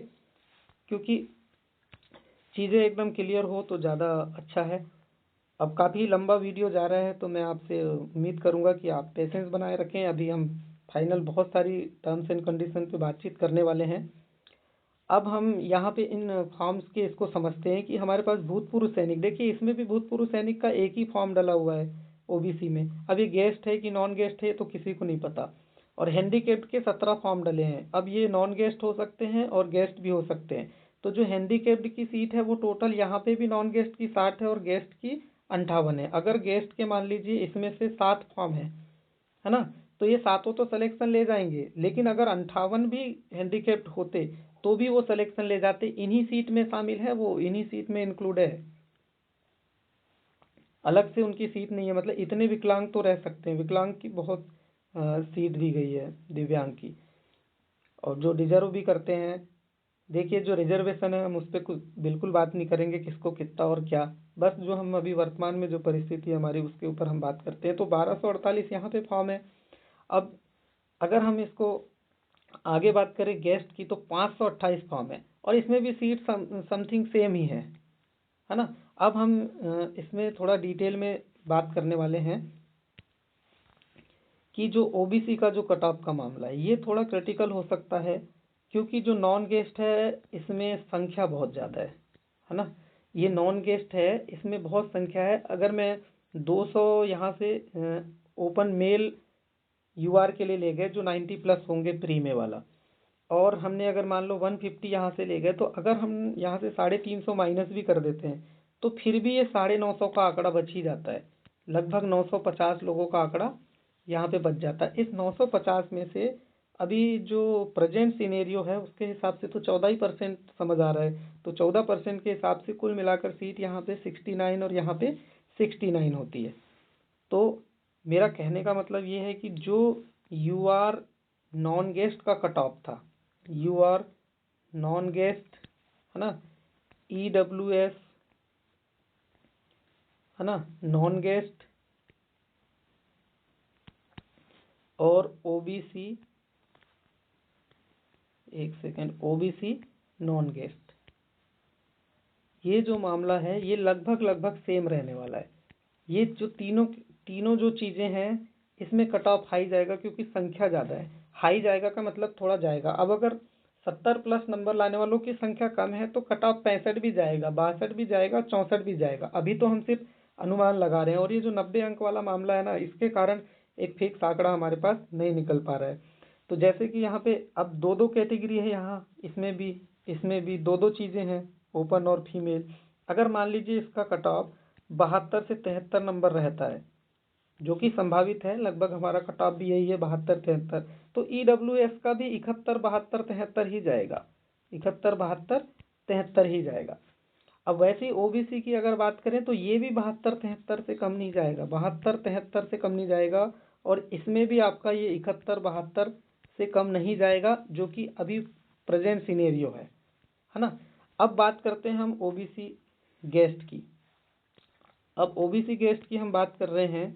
क्योंकि चीज़ें एकदम क्लियर हो तो ज़्यादा अच्छा है। अब काफ़ी लंबा वीडियो जा रहा है तो मैं आपसे उम्मीद करूंगा कि आप पेशेंस बनाए रखें। अभी हम फाइनल बहुत सारी टर्म्स एंड कंडीशन पे बातचीत करने वाले हैं। अब हम यहाँ पे इन फॉर्म्स के इसको समझते हैं कि हमारे पास भूतपूर्व सैनिक, देखिए इसमें भी भूतपूर्व सैनिक का एक ही फॉर्म डला हुआ है ओबीसी में। अब ये गेस्ट है कि नॉन गेस्ट है तो किसी को नहीं पता। और हैंडीकेप्ड के 17 फॉर्म डले हैं। अब ये नॉन गेस्ट हो सकते हैं और गेस्ट भी हो सकते हैं। तो जो हैंडीकेप्ड की सीट है वो टोटल यहाँ पे भी नॉन गेस्ट की 60 है और गेस्ट की 58 है। अगर गेस्ट के मान लीजिए इसमें से 7 फॉर्म है ना, तो ये सातों तो सिलेक्शन ले जाएंगे, लेकिन अगर 58 भी हैंडीकेप्ड होते तो भी वो सिलेक्शन ले जाते। इन्हीं सीट में शामिल है, वो इन्हीं सीट में इंक्लूड है, अलग से उनकी सीट नहीं है। मतलब इतने विकलांग तो रह सकते हैं। विकलांग की बहुत सीट दी गई है, दिव्यांग की, और जो डिजर्व भी करते हैं। देखिए जो रिजर्वेशन है हम उस पर कुछ बिल्कुल बात नहीं करेंगे, किसको कितना और क्या। बस जो हम अभी वर्तमान में जो परिस्थिति है हमारी उसके ऊपर हम बात करते हैं। तो 1248 यहाँ पे फॉर्म है। अब अगर हम इसको आगे बात करें गेस्ट की तो 528 फॉर्म है और इसमें भी सीट समथिंग सेम ही है ना। अब हम इसमें थोड़ा डिटेल में बात करने वाले हैं कि जो ओबीसी का जो कट ऑफ का मामला है ये थोड़ा क्रिटिकल हो सकता है, क्योंकि जो नॉन गेस्ट है इसमें संख्या बहुत ज़्यादा है ना। ये नॉन गेस्ट है, इसमें बहुत संख्या है। अगर मैं 200 यहाँ से ओपन मेल यूआर के लिए ले गए जो 90 प्लस होंगे प्री में वाला, और हमने अगर मान लो 150 यहाँ से ले गए, तो अगर हम यहाँ से 350 माइनस भी कर देते हैं तो फिर भी ये 950 का आंकड़ा बच ही जाता है। लगभग 950 लोगों का आंकड़ा यहाँ पे बच जाता है। इस 950 में से अभी जो प्रेजेंट सिनेरियो है उसके हिसाब से तो 14% समझ आ रहा है। तो 14% के हिसाब से कुल मिलाकर सीट यहाँ पे 69 और यहाँ पे 69 होती है। तो मेरा कहने का मतलब ये है कि जो यू आर नॉन गेस्ट का कट ऑफ था, यू आर नॉन गेस्ट है ना, EWS है ना, नॉन गेस्ट और ओबीसी, एक सेकेंड, ओबीसी नॉन गेस्ट, ये जो मामला है ये लगभग लगभग सेम रहने वाला है। ये जो तीनों तीनों जो चीज़ें हैं इसमें कट ऑफ हाई जाएगा, क्योंकि संख्या ज़्यादा है। हाई जाएगा का मतलब थोड़ा जाएगा। अब अगर 70 प्लस नंबर लाने वालों की संख्या कम है तो कट ऑफ 65 भी जाएगा, 62 भी जाएगा, 64 भी जाएगा। अभी तो हम सिर्फ अनुमान लगा रहे हैं, और ये जो 90 अंक वाला मामला है ना, इसके कारण एक फिक्स आंकड़ा हमारे पास नहीं निकल पा रहा है। तो जैसे कि यहाँ पे अब दो दो कैटेगरी है, यहाँ इसमें भी दो दो चीज़ें हैं, ओपन और फीमेल। अगर मान लीजिए इसका कट ऑफ 72 से 73 नंबर रहता है, जो कि संभावित है, लगभग हमारा कट ऑफ भी यही है, 72-73, तो EWS का भी 71-72-73 ही जाएगा, 71-72-73 ही जाएगा। अब वैसे ही ओबीसी की अगर बात करें तो ये भी 72-73 से कम नहीं जाएगा, 72-73 से कम नहीं जाएगा, और इसमें भी आपका ये 71-72 से कम नहीं जाएगा, जो कि अभी प्रेजेंट सिनेरियो है ना। अब बात करते हैं हम ओबीसी गेस्ट की। अब ओबीसी गेस्ट की हम बात कर रहे हैं।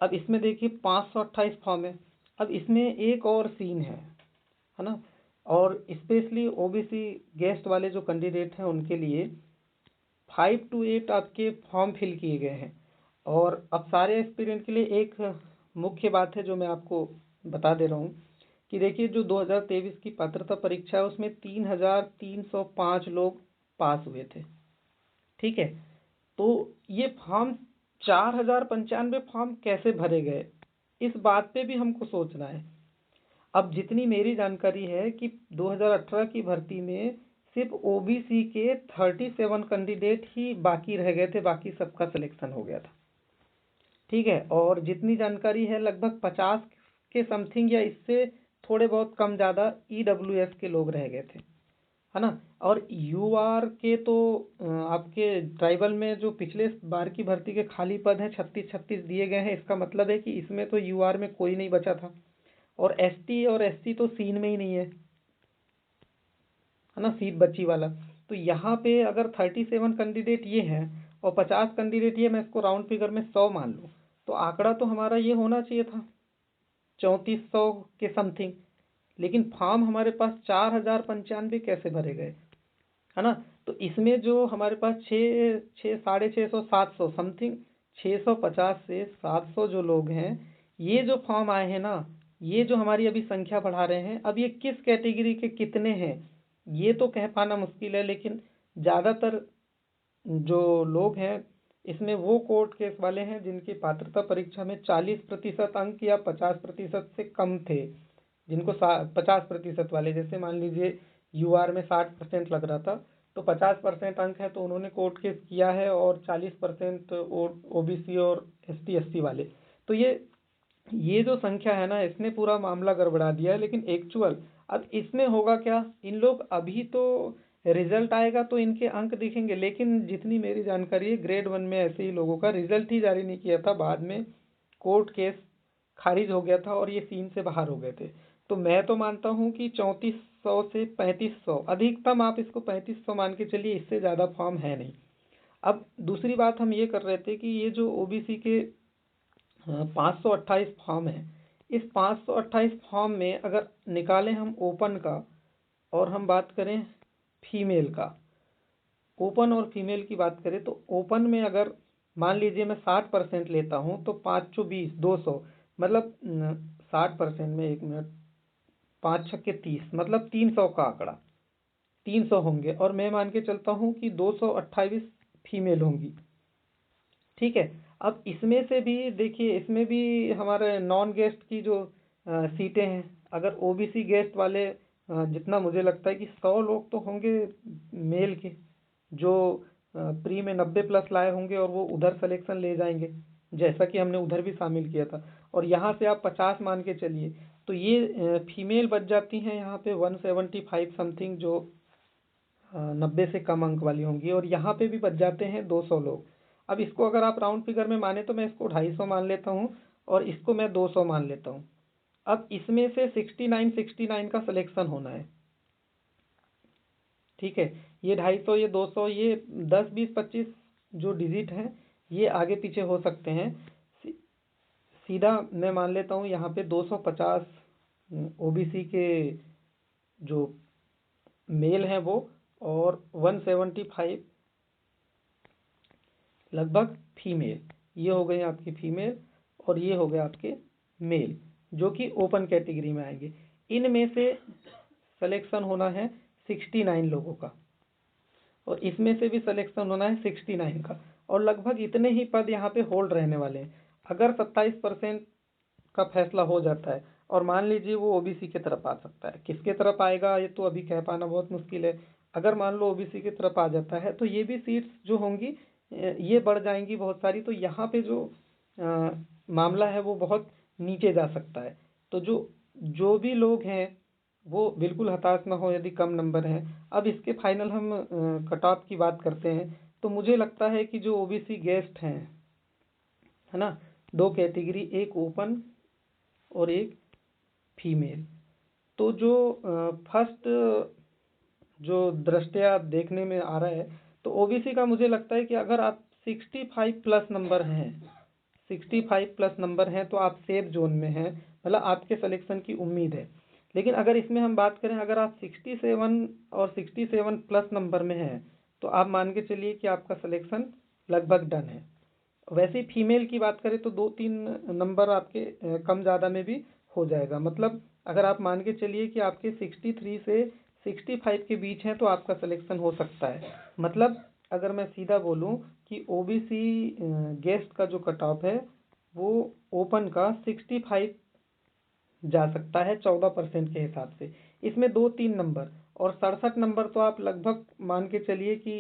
अब इसमें देखिए 528 फॉर्म है। अब इसमें एक और सीन है ना, और स्पेशली ओबीसी गेस्ट वाले जो कैंडिडेट हैं उनके लिए 5 to 8 आपके फॉर्म फिल किए गए हैं। और अब सारे एस्पिरेंट के लिए एक मुख्य बात है जो मैं आपको बता दे रहा हूँ कि देखिए जो 2023 की पात्रता परीक्षा है उसमें 3305 लोग पास हुए थे, ठीक है। तो ये फॉर्म 4095 फॉर्म कैसे भरे गए, इस बात पे भी हमको सोचना है। अब जितनी मेरी जानकारी है कि 2018 की भर्ती में सिर्फ ओबीसी के 37 कैंडिडेट ही बाकी रह गए थे, बाकी सबका सिलेक्शन हो गया था, ठीक है। और जितनी जानकारी है लगभग 50 के समथिंग या इससे थोड़े बहुत कम ज़्यादा EWS के लोग रह गए थे, है ना। और यूआर के तो आपके ट्राइबल में जो पिछले बार की भर्ती के खाली पद हैं 36-36 दिए गए हैं। इसका मतलब है कि इसमें तो यूआर में कोई नहीं बचा था, और एसटी और एससी तो सीन में ही नहीं है ना, सीट बची वाला। तो यहाँ पे अगर 37 कैंडिडेट ये हैं और 50 कैंडिडेट ये, मैं इसको राउंड फिगर में 100 मान लूँ, तो आंकड़ा तो हमारा ये होना चाहिए था 3400 के समथिंग। लेकिन फॉर्म हमारे पास 4095 कैसे भरे गए, है ना। तो इसमें जो हमारे पास 600 700 समथिंग 650 से 700 जो लोग हैं, ये जो फॉर्म आए हैं ना, ये जो हमारी अभी संख्या बढ़ा रहे हैं, अब ये किस कैटेगरी के कितने हैं ये तो कह पाना मुश्किल है, लेकिन ज़्यादातर जो लोग हैं इसमें वो कोर्ट केस वाले हैं जिनकी पात्रता परीक्षा में 40% अंक या 50% से कम थे। जिनको 50% वाले, जैसे मान लीजिए यूआर में 60% लग रहा था, तो 50% अंक है तो उन्होंने कोर्ट केस किया है, और 40% ओबीसी और एसटी वाले। तो ये जो संख्या है ना, इसने पूरा मामला गड़बड़ा दिया है। लेकिन एक्चुअल अब इसमें होगा क्या, इन लोग अभी तो रिजल्ट आएगा तो इनके अंक दिखेंगे, लेकिन जितनी मेरी जानकारी है ग्रेड 1 में ऐसे ही लोगों का रिजल्ट ही जारी नहीं किया था, बाद में कोर्ट केस खारिज हो गया था और ये सीन से बाहर हो गए थे। तो मैं तो मानता हूँ कि 3400 से 3500, अधिकतम आप इसको 3500 मान के चलिए, इससे ज़्यादा फॉर्म है नहीं। अब दूसरी बात हम ये कर रहे थे कि ये जो ओबीसी के 528 फॉर्म है, इस 528 फॉर्म में अगर निकालें हम ओपन का और हम बात करें फीमेल का, ओपन और फीमेल की बात करें, तो ओपन में अगर मान लीजिए मैं 60% लेता हूँ तो 520 200, मतलब 60% में, 1 मिनट, 5 छक्के 30, मतलब 300 का आंकड़ा, 300 होंगे, और मैं मान के चलता हूँ कि 228 फीमेल होंगी। ठीक है। अब इसमें से भी देखिए, इसमें भी हमारे नॉन गेस्ट की जो सीटें हैं, अगर ओबीसी गेस्ट वाले, जितना मुझे लगता है कि 100 लोग तो होंगे मेल के, जो प्री में 90+ लाए होंगे और वो उधर सिलेक्शन ले जाएंगे, जैसा कि हमने उधर भी शामिल किया था। और यहाँ से आप 50 मान के चलिए, तो ये फीमेल बच जाती हैं यहाँ पे 175 समथिंग, जो 90 से कम अंक वाली होंगी, और यहाँ पे भी बच जाते हैं 200 लोग। अब इसको अगर आप राउंड फिगर में माने तो मैं इसको 250 मान लेता हूँ, और इसको मैं 200 मान लेता हूँ। अब इसमें से 69 का सिलेक्शन होना है। ठीक है। ये 250, ये 200, ये 10 20 25 जो डिजिट हैं, ये आगे पीछे हो सकते हैं। सीधा मैं मान लेता हूँ यहाँ पे 250 ओबीसी के जो मेल हैं वो, और 175 लगभग फीमेल। ये हो गए आपकी फीमेल, और ये हो गए आपके मेल, जो कि ओपन कैटेगरी में आएंगे। इनमें से सिलेक्शन होना है 69 लोगों का, और इसमें से भी सिलेक्शन होना है 69 का, और लगभग इतने ही पद यहाँ पे होल्ड रहने वाले हैं। अगर 27% का फैसला हो जाता है, और मान लीजिए वो ओबीसी की तरफ आ सकता है, किसके तरफ आएगा ये तो अभी कह पाना बहुत मुश्किल है। अगर मान लो ओबीसी की तरफ आ जाता है, तो ये भी सीट्स जो होंगी ये बढ़ जाएंगी बहुत सारी, तो यहाँ पे जो मामला है वो बहुत नीचे जा सकता है। तो जो जो भी लोग हैं वो बिल्कुल हताश ना हो यदि कम नंबर हैं। अब इसके फाइनल हम कट ऑफ की बात करते हैं, तो मुझे लगता है कि जो ओबीसी गेस्ट हैं, है ना, दो कैटेगरी, एक ओपन और एक फीमेल, तो जो फर्स्ट जो दृष्टया देखने में आ रहा है, तो ओबीसी का मुझे लगता है कि अगर आप 65+ नंबर हैं, 65+ नंबर हैं तो आप सेफ जोन में हैं, मतलब आपके सिलेक्शन की उम्मीद है। लेकिन अगर इसमें हम बात करें, अगर आप 67 और 67+ नंबर में हैं, तो आप मान के चलिए कि आपका सिलेक्शन लगभग डन है। वैसे ही फीमेल की बात करें तो 2-3 नंबर आपके कम ज़्यादा में भी हो जाएगा। मतलब अगर आप मान के चलिए कि आपके 63 से 65 के बीच हैं तो आपका सिलेक्शन हो सकता है। मतलब अगर मैं सीधा बोलूं कि ओबीसी गेस्ट का जो कट ऑफ है वो ओपन का 65 जा सकता है 14% के हिसाब से। इसमें 2-3 नंबर और 67 नंबर तो आप लगभग मान के चलिए कि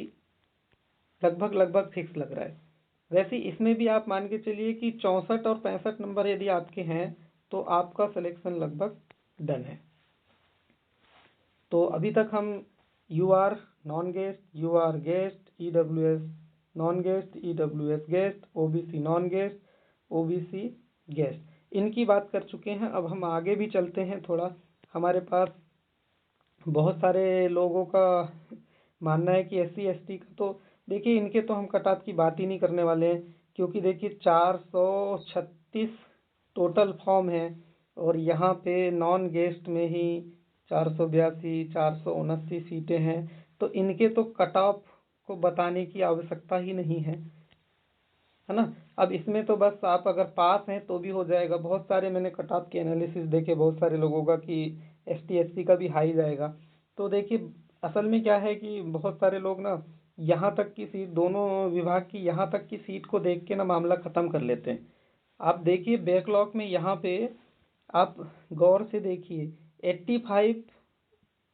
लगभग लगभग फिक्स लग रहा है। वैसे इसमें भी आप मान के चलिए कि 64 और 65 नंबर यदि आपके हैं तो आपका सिलेक्शन लगभग डन है। तो अभी तक हम U R non guest, U R guest, EWS non guest, EWS guest, OBC non guest, OBC guest, इनकी बात कर चुके हैं। अब हम आगे भी चलते हैं थोड़ा। हमारे पास बहुत सारे लोगों का मानना है कि एससी एसटी का, तो देखिए इनके तो हम कट ऑफ की बात ही नहीं करने वाले हैं, क्योंकि देखिए 436 टोटल फॉर्म है, और यहाँ पे नॉन गेस्ट में ही 482 479 सीटें हैं। तो इनके तो कट ऑफ को बताने की आवश्यकता ही नहीं है ना। अब इसमें तो बस आप अगर पास हैं तो भी हो जाएगा। बहुत सारे मैंने कट ऑफ के एनालिसिस देखे बहुत सारे लोगों का कि ST SC का भी हाई जाएगा। तो देखिए असल में क्या है कि बहुत सारे लोग ना यहाँ तक की सीट, दोनों विभाग की यहाँ तक की सीट को देख के ना मामला ख़त्म कर लेते हैं। आप देखिए बैकलॉग में यहाँ पे आप गौर से देखिए 85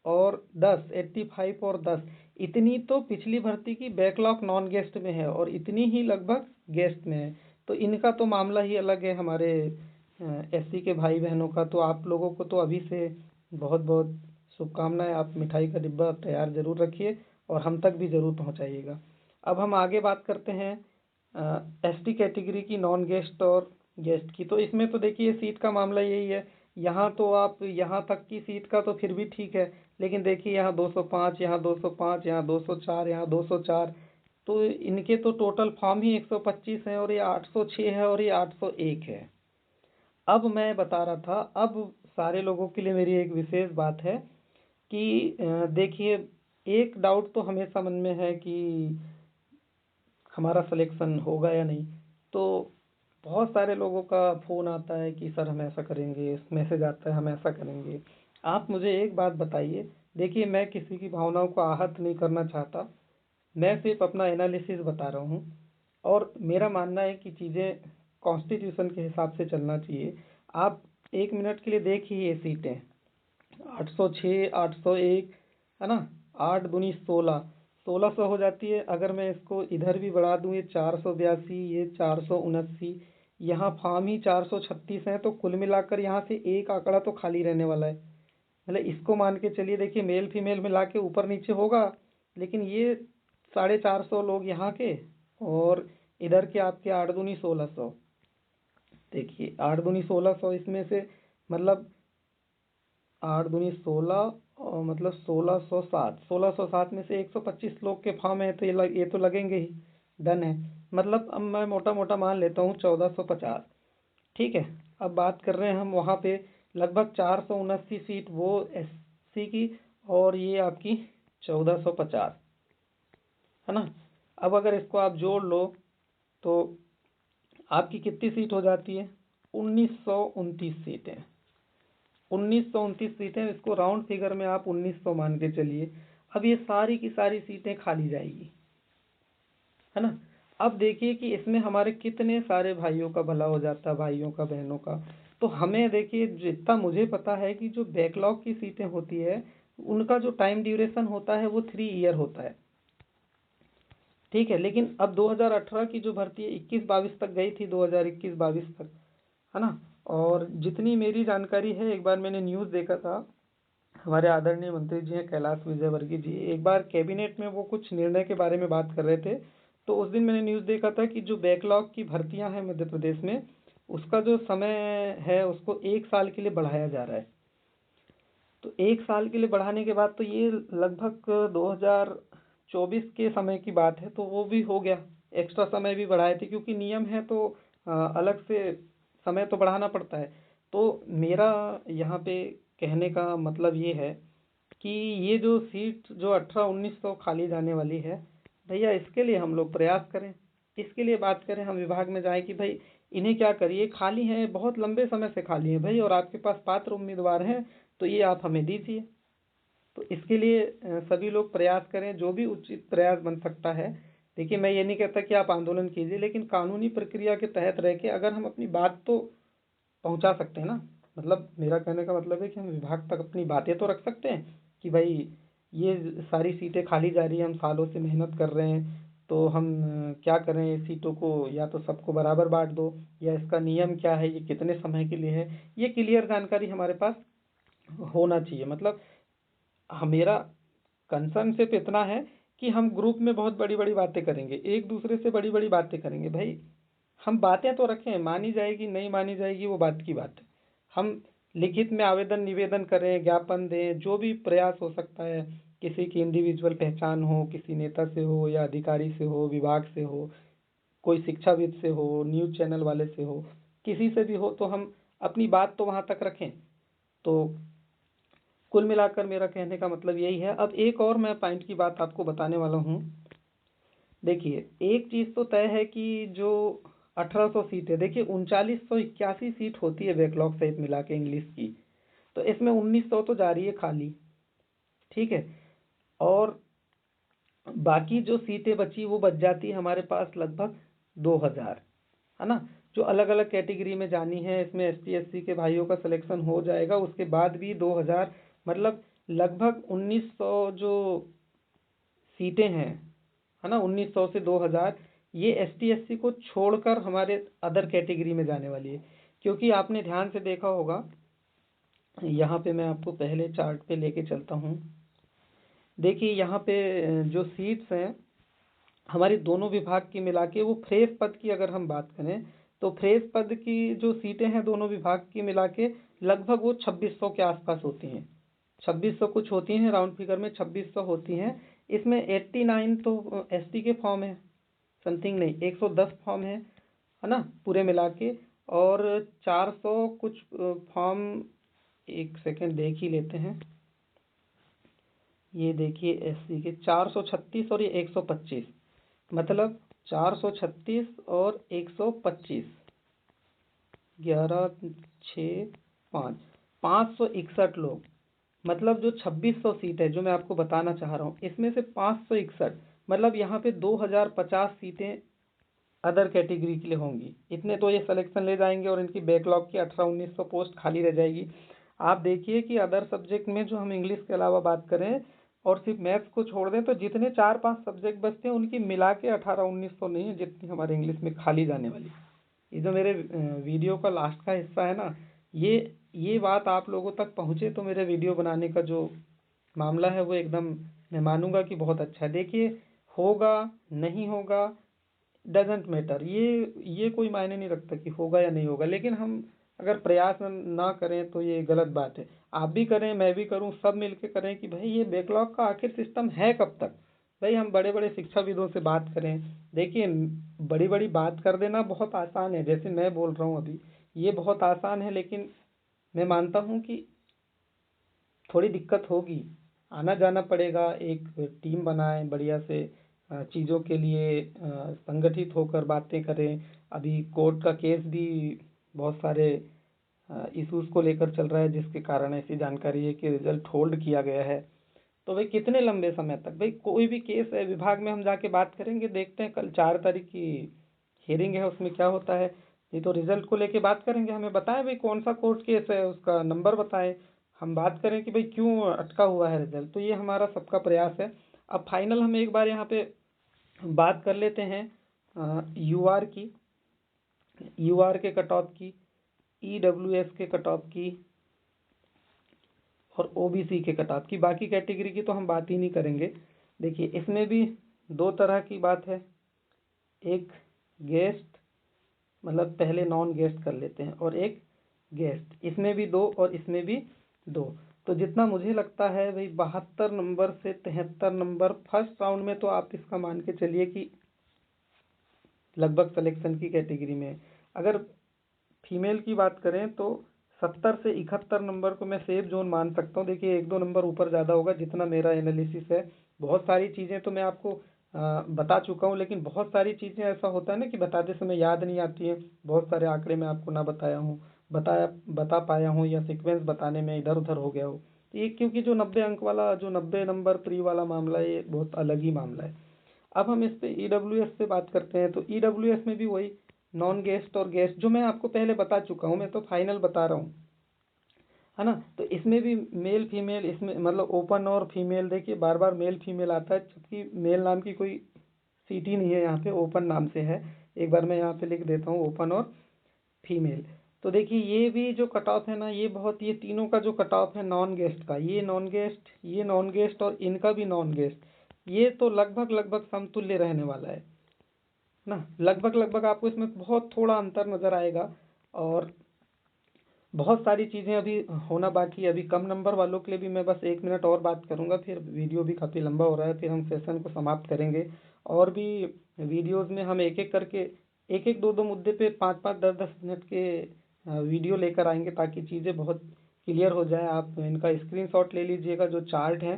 और 10, 85 और 10, इतनी तो पिछली भर्ती की बैकलॉग नॉन गेस्ट में है और इतनी ही लगभग गेस्ट में है। तो इनका तो मामला ही अलग है। हमारे SC के भाई बहनों का तो आप लोगों को तो अभी से बहुत बहुत शुभकामनाएं। आप मिठाई का डिब्बा तैयार ज़रूर रखिए और हम तक भी ज़रूर पहुंचाइएगा। अब हम आगे बात करते हैं ST कैटेगरी की नॉन गेस्ट और गेस्ट की। तो इसमें तो देखिए सीट का मामला यही है। यहाँ तो आप यहाँ तक की सीट का तो फिर भी ठीक है, लेकिन देखिए यहाँ 205, यहाँ 205, यहाँ 204, यहाँ 204। तो इनके तो टोटल फॉर्म ही 125 है और ये 806 है और ये 801 है। अब मैं बता रहा था, अब सारे लोगों के लिए मेरी एक विशेष बात है कि देखिए एक डाउट तो हमेशा मन में है कि हमारा सिलेक्शन होगा या नहीं। तो बहुत सारे लोगों का फ़ोन आता है कि सर हम ऐसा करेंगे, मैसेज आता है हम ऐसा करेंगे। आप मुझे एक बात बताइए, देखिए मैं किसी की भावनाओं को आहत नहीं करना चाहता, मैं सिर्फ अपना एनालिसिस बता रहा हूँ और मेरा मानना है कि चीज़ें कॉन्स्टिट्यूशन के हिसाब से चलना चाहिए। आप 1 मिनट के लिए देखिए ये सीटें 806, 801 है ना, 8 दूनी 16, 1600 हो जाती है। अगर मैं इसको इधर भी बढ़ा दूँ, ये 482, ये 479, यहाँ फार्म ही 436 है। तो कुल मिलाकर यहाँ से एक आंकड़ा तो खाली रहने वाला है। मतलब इसको मान के चलिए, देखिए मेल फीमेल मिला के ऊपर नीचे होगा, लेकिन ये 450 लोग यहाँ के और इधर के आपके 8 दूनी 1600। देखिए 8 दूनी 1600, इसमें से मतलब 8 दूनी 16 और मतलब 1607, 1607 में से 125 लोग के फॉर्म है तो ये तो लगेंगे ही। डन है। मतलब अब मैं मोटा मोटा मान लेता हूँ 1450। ठीक है। अब बात कर रहे हैं हम वहाँ पे लगभग 479 सीट वो SC की और ये आपकी 1450 है ना। अब अगर इसको आप जोड़ लो तो आपकी कितनी सीट हो जाती है? 1929 सीटें। 1929 सीटें, इसको राउंड फिगर में आप 1900 मान के चलिए। अब ये सारी की सारी सीटें खाली जाएगी, है ना। अब देखिए कि इसमें हमारे कितने सारे भाइयों का भला हो जाता है, भाइयों का, बहनों का। तो हमें देखिए जितना मुझे पता है कि जो बैकलॉग की सीटें होती है उनका जो टाइम ड्यूरेशन होता है वो 3 ईयर होता है। ठीक है। लेकिन अब 2018 की जो भर्ती है 21-22 तक गई थी, 2021-22 तक, है ना। और जितनी मेरी जानकारी है, एक बार मैंने न्यूज़ देखा था, हमारे आदरणीय मंत्री जी हैं कैलाश विजयवर्गीय जी, एक बार कैबिनेट में वो कुछ निर्णय के बारे में बात कर रहे थे। तो उस दिन मैंने न्यूज़ देखा था कि जो बैकलॉग की भर्तियां हैं मध्य प्रदेश में, उसका जो समय है उसको 1 साल के लिए बढ़ाया जा रहा है। तो 1 साल के लिए बढ़ाने के बाद तो ये लगभग 2024 के समय की बात है, तो वो भी हो गया। एक्स्ट्रा समय भी बढ़ाए थे क्योंकि नियम है तो अलग से समय तो बढ़ाना पड़ता है। तो मेरा यहाँ पे कहने का मतलब ये है कि ये जो सीट जो 18-1900 खाली जाने वाली है, भैया इसके लिए हम लोग प्रयास करें, इसके लिए बात करें, हम विभाग में जाएं कि भाई इन्हें क्या करिए, खाली हैं, बहुत लंबे समय से खाली हैं भाई और आपके पास पात्र उम्मीदवार हैं, तो ये आप हमें दीजिए। तो इसके लिए सभी लोग प्रयास करें, जो भी उचित प्रयास बन सकता है। देखिए मैं ये नहीं कहता कि आप आंदोलन कीजिए, लेकिन कानूनी प्रक्रिया के तहत रह के अगर हम अपनी बात तो पहुंचा सकते हैं ना। मतलब मेरा कहने का मतलब है कि हम विभाग तक अपनी बातें तो रख सकते हैं कि भाई ये सारी सीटें खाली जा रही है, हम सालों से मेहनत कर रहे हैं, तो हम क्या करें, इस सीटों को या तो सबको बराबर बांट दो, या इसका नियम क्या है, ये कितने समय के लिए है, ये क्लियर जानकारी हमारे पास होना चाहिए। मतलब मेरा कंसर्न सिर्फ इतना है कि हम ग्रुप में बहुत बड़ी बड़ी बातें करेंगे, एक दूसरे से बड़ी बड़ी बातें करेंगे, भाई हम बातें तो रखें, मानी जाएगी नहीं मानी जाएगी वो बात की बात है। हम लिखित में आवेदन निवेदन करें, ज्ञापन दें, जो भी प्रयास हो सकता है, किसी की इंडिविजुअल पहचान हो, किसी नेता से हो या अधिकारी से हो, विभाग से हो, कोई शिक्षाविद से हो, न्यूज़ चैनल वाले से हो, किसी से भी हो, तो हम अपनी बात तो वहाँ तक रखें। तो कुल मिलाकर मेरा कहने का मतलब यही है। अब एक और मैं पॉइंट की बात आपको बताने वाला हूँ। देखिए, एक चीज़ तो तय है कि जो 1800 सीट है, देखिए 3981 सीट होती है बैकलॉग सहित मिला के इंग्लिश की, तो इसमें 1900 तो जा रही है खाली, ठीक है। और बाकी जो सीटें बची वो बच जाती है हमारे पास लगभग 2000, है ना, जो अलग अलग कैटेगरी में जानी है। इसमें ST SC के भाइयों का सिलेक्शन हो जाएगा, उसके बाद भी 2000, मतलब लगभग 1900 जो सीटें हैं, है ना, 1900 से 2000, ये ST SC को छोड़कर हमारे अदर कैटेगरी में जाने वाली है। क्योंकि आपने ध्यान से देखा होगा, यहाँ पे मैं आपको पहले चार्ट पे लेके चलता हूँ। देखिए यहाँ पे जो सीट्स हैं हमारी दोनों विभाग की मिला के, वो फ्रेश पद की अगर हम बात करें तो फ्रेश पद की जो सीटें हैं दोनों विभाग की मिला के लगभग वो 2600 के आसपास होती हैं। 2600 कुछ होती हैं, राउंड फिगर में 2600 होती हैं। इसमें 89 तो ST के फॉर्म है, समथिंग नहीं 110 फॉर्म है ना, पूरे मिला के। और 400 कुछ फॉर्म, एक सेकेंड देख ही लेते हैं। ये देखिए SC के 436 और ये 125, मतलब 436 और 125, 11 6 5, 561 लोग। मतलब जो 2600 सीट है जो मैं आपको बताना चाह रहा हूँ, इसमें से 561, मतलब यहाँ पे 2050 सीटें अदर कैटेगरी के लिए होंगी। इतने तो ये सिलेक्शन ले जाएंगे और इनकी बैकलॉग की 1800-1900 पोस्ट खाली रह जाएगी। आप देखिए कि अदर सब्जेक्ट में जो हम इंग्लिश के अलावा बात करें और सिर्फ मैथ्स को छोड़ दें तो जितने 4-5 सब्जेक्ट बचते हैं उनकी मिला के 1800-1900 नहीं है जितनी हमारे इंग्लिश में खाली जाने वाली। ये जो मेरे वीडियो का लास्ट का हिस्सा है ना, ये बात आप लोगों तक पहुँचे तो मेरे वीडियो बनाने का जो मामला है वो एकदम मैं मानूंगा कि बहुत अच्छा है। देखिए, होगा नहीं होगा डजेंट मैटर, ये कोई मायने नहीं रखता कि होगा या नहीं होगा, लेकिन हम अगर प्रयास ना करें तो ये गलत बात है। आप भी करें, मैं भी करूं, सब मिलके करें कि भाई ये बैकलॉग का आखिर सिस्टम है कब तक। भाई हम बड़े बड़े शिक्षाविदों से बात करें। देखिए, बड़ी बड़ी बात कर देना बहुत आसान है, जैसे मैं बोल रहा हूँ अभी, ये बहुत आसान है, लेकिन मैं मानता हूँ कि थोड़ी दिक्कत होगी, आना जाना पड़ेगा। एक टीम बनाएं बढ़िया से, चीज़ों के लिए संगठित होकर बातें करें। अभी कोर्ट का केस भी बहुत सारे इश्यूज को लेकर चल रहा है, जिसके कारण ऐसी जानकारी है कि रिजल्ट होल्ड किया गया है। तो भाई कितने लंबे समय तक, भाई कोई भी केस है विभाग में हम जाके बात करेंगे, देखते हैं कल 4 तारीख की हियरिंग है, उसमें क्या होता है। ये तो रिजल्ट को लेके बात करेंगे, हमें बताएं भाई कौन सा कोर्ट केस है, उसका नंबर बताएं। हम बात करें कि भाई क्यों अटका हुआ है रिजल्ट, तो ये हमारा सबका प्रयास है। अब फाइनल हम एक बार यहाँ पे बात कर लेते हैं UR की, UR के कट ऑफ की, EWS के कट ऑफ की और OBC के कट ऑफ की। बाकी कैटेगरी की तो हम बात ही नहीं करेंगे। देखिए इसमें भी दो तरह की बात है, एक गेस्ट, मतलब पहले नॉन गेस्ट कर लेते हैं, और एक गेस्ट। इसमें भी दो और इसमें भी दो। तो जितना मुझे लगता है भाई 72 नंबर से 73 नंबर फर्स्ट राउंड में, तो आप इसका मान के चलिए कि लगभग सिलेक्शन की कैटेगरी में। अगर फीमेल की बात करें तो 70 से 71 नंबर को मैं सेफ जोन मान सकता हूँ। देखिए 1-2 नंबर ऊपर ज़्यादा होगा जितना मेरा एनालिसिस है। बहुत सारी चीज़ें तो मैं आपको बता चुका हूँ, लेकिन बहुत सारी चीज़ें ऐसा होता है ना कि बताते समय याद नहीं आती है। बहुत सारे आंकड़े मैं आपको ना बता पाया हूँ, या सीक्वेंस बताने में इधर उधर हो गया हो। तो ये क्योंकि जो 90 अंक वाला, जो 90 नंबर प्री वाला मामला है, ये बहुत अलग ही मामला है। अब हम इस पे EWS पे बात करते हैं। तो EWS में भी वही नॉन गेस्ट और गेस्ट, जो मैं आपको पहले बता चुका हूँ, मैं तो फाइनल बता रहा हूँ, है ना। तो इसमें भी मेल फीमेल, इसमें मतलब ओपन और फीमेल, देखिए बार बार मेल फीमेल आता है, जबकि मेल नाम की कोई सीट ही नहीं है यहाँ पे, ओपन नाम से है। एक बार मैं यहाँ पे लिख देता हूँ, ओपन और फीमेल। तो देखिए ये भी जो कट ऑफ है ना, ये बहुत, ये तीनों का जो कट ऑफ है नॉन गेस्ट का, ये नॉन गेस्ट, ये नॉन गेस्ट और इनका भी नॉन गेस्ट, ये तो लगभग लगभग समतुल्य रहने वाला है ना। लगभग लगभग आपको इसमें बहुत थोड़ा अंतर नज़र आएगा। और बहुत सारी चीज़ें अभी होना बाकी है। अभी कम नंबर वालों के लिए भी मैं बस 1 मिनट और बात करूंगा, फिर वीडियो भी काफ़ी लंबा हो रहा है, फिर हम सेशन को समाप्त करेंगे। और भी वीडियोस में हम एक एक करके, एक एक दो दो मुद्दे पे 5-5 10-10 मिनट के वीडियो लेकर आएंगे, ताकि चीज़ें बहुत क्लियर हो जाए, आप इनका स्क्रीनशॉट ले लीजिएगा जो चार्ट है,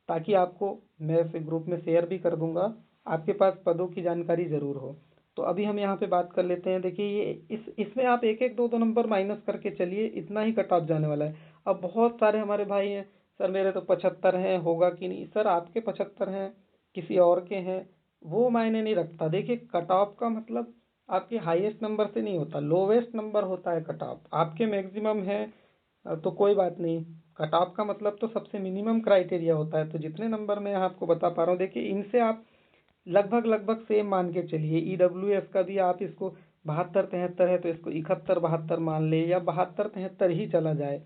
ताकि आपको मैं इसे ग्रुप में शेयर भी कर दूंगा, आपके पास पदों की जानकारी ज़रूर हो। तो अभी हम यहाँ पे बात कर लेते हैं। देखिए ये इसमें आप एक एक दो दो नंबर माइनस करके चलिए, इतना ही कट ऑफ जाने वाला है। अब बहुत सारे हमारे भाई हैं, सर मेरे तो 75 हैं, होगा कि नहीं। सर आपके 75 हैं, किसी और के हैं, वो मायने नहीं रखता। देखिए कट ऑफ का मतलब आपके हाईएस्ट नंबर से नहीं होता, लोवेस्ट नंबर होता है कट ऑफ। आपके मैक्सिमम है तो कोई बात नहीं, कट ऑफ का मतलब तो सबसे मिनिमम क्राइटेरिया होता है। तो जितने नंबर मैं आपको बता पा रहा हूँ, देखिए इनसे आप लगभग लगभग सेम मान के चलिए। EWS का भी आप इसको 72 73 है तो इसको 71 72 मान ले, या 72 73 ही चला जाए।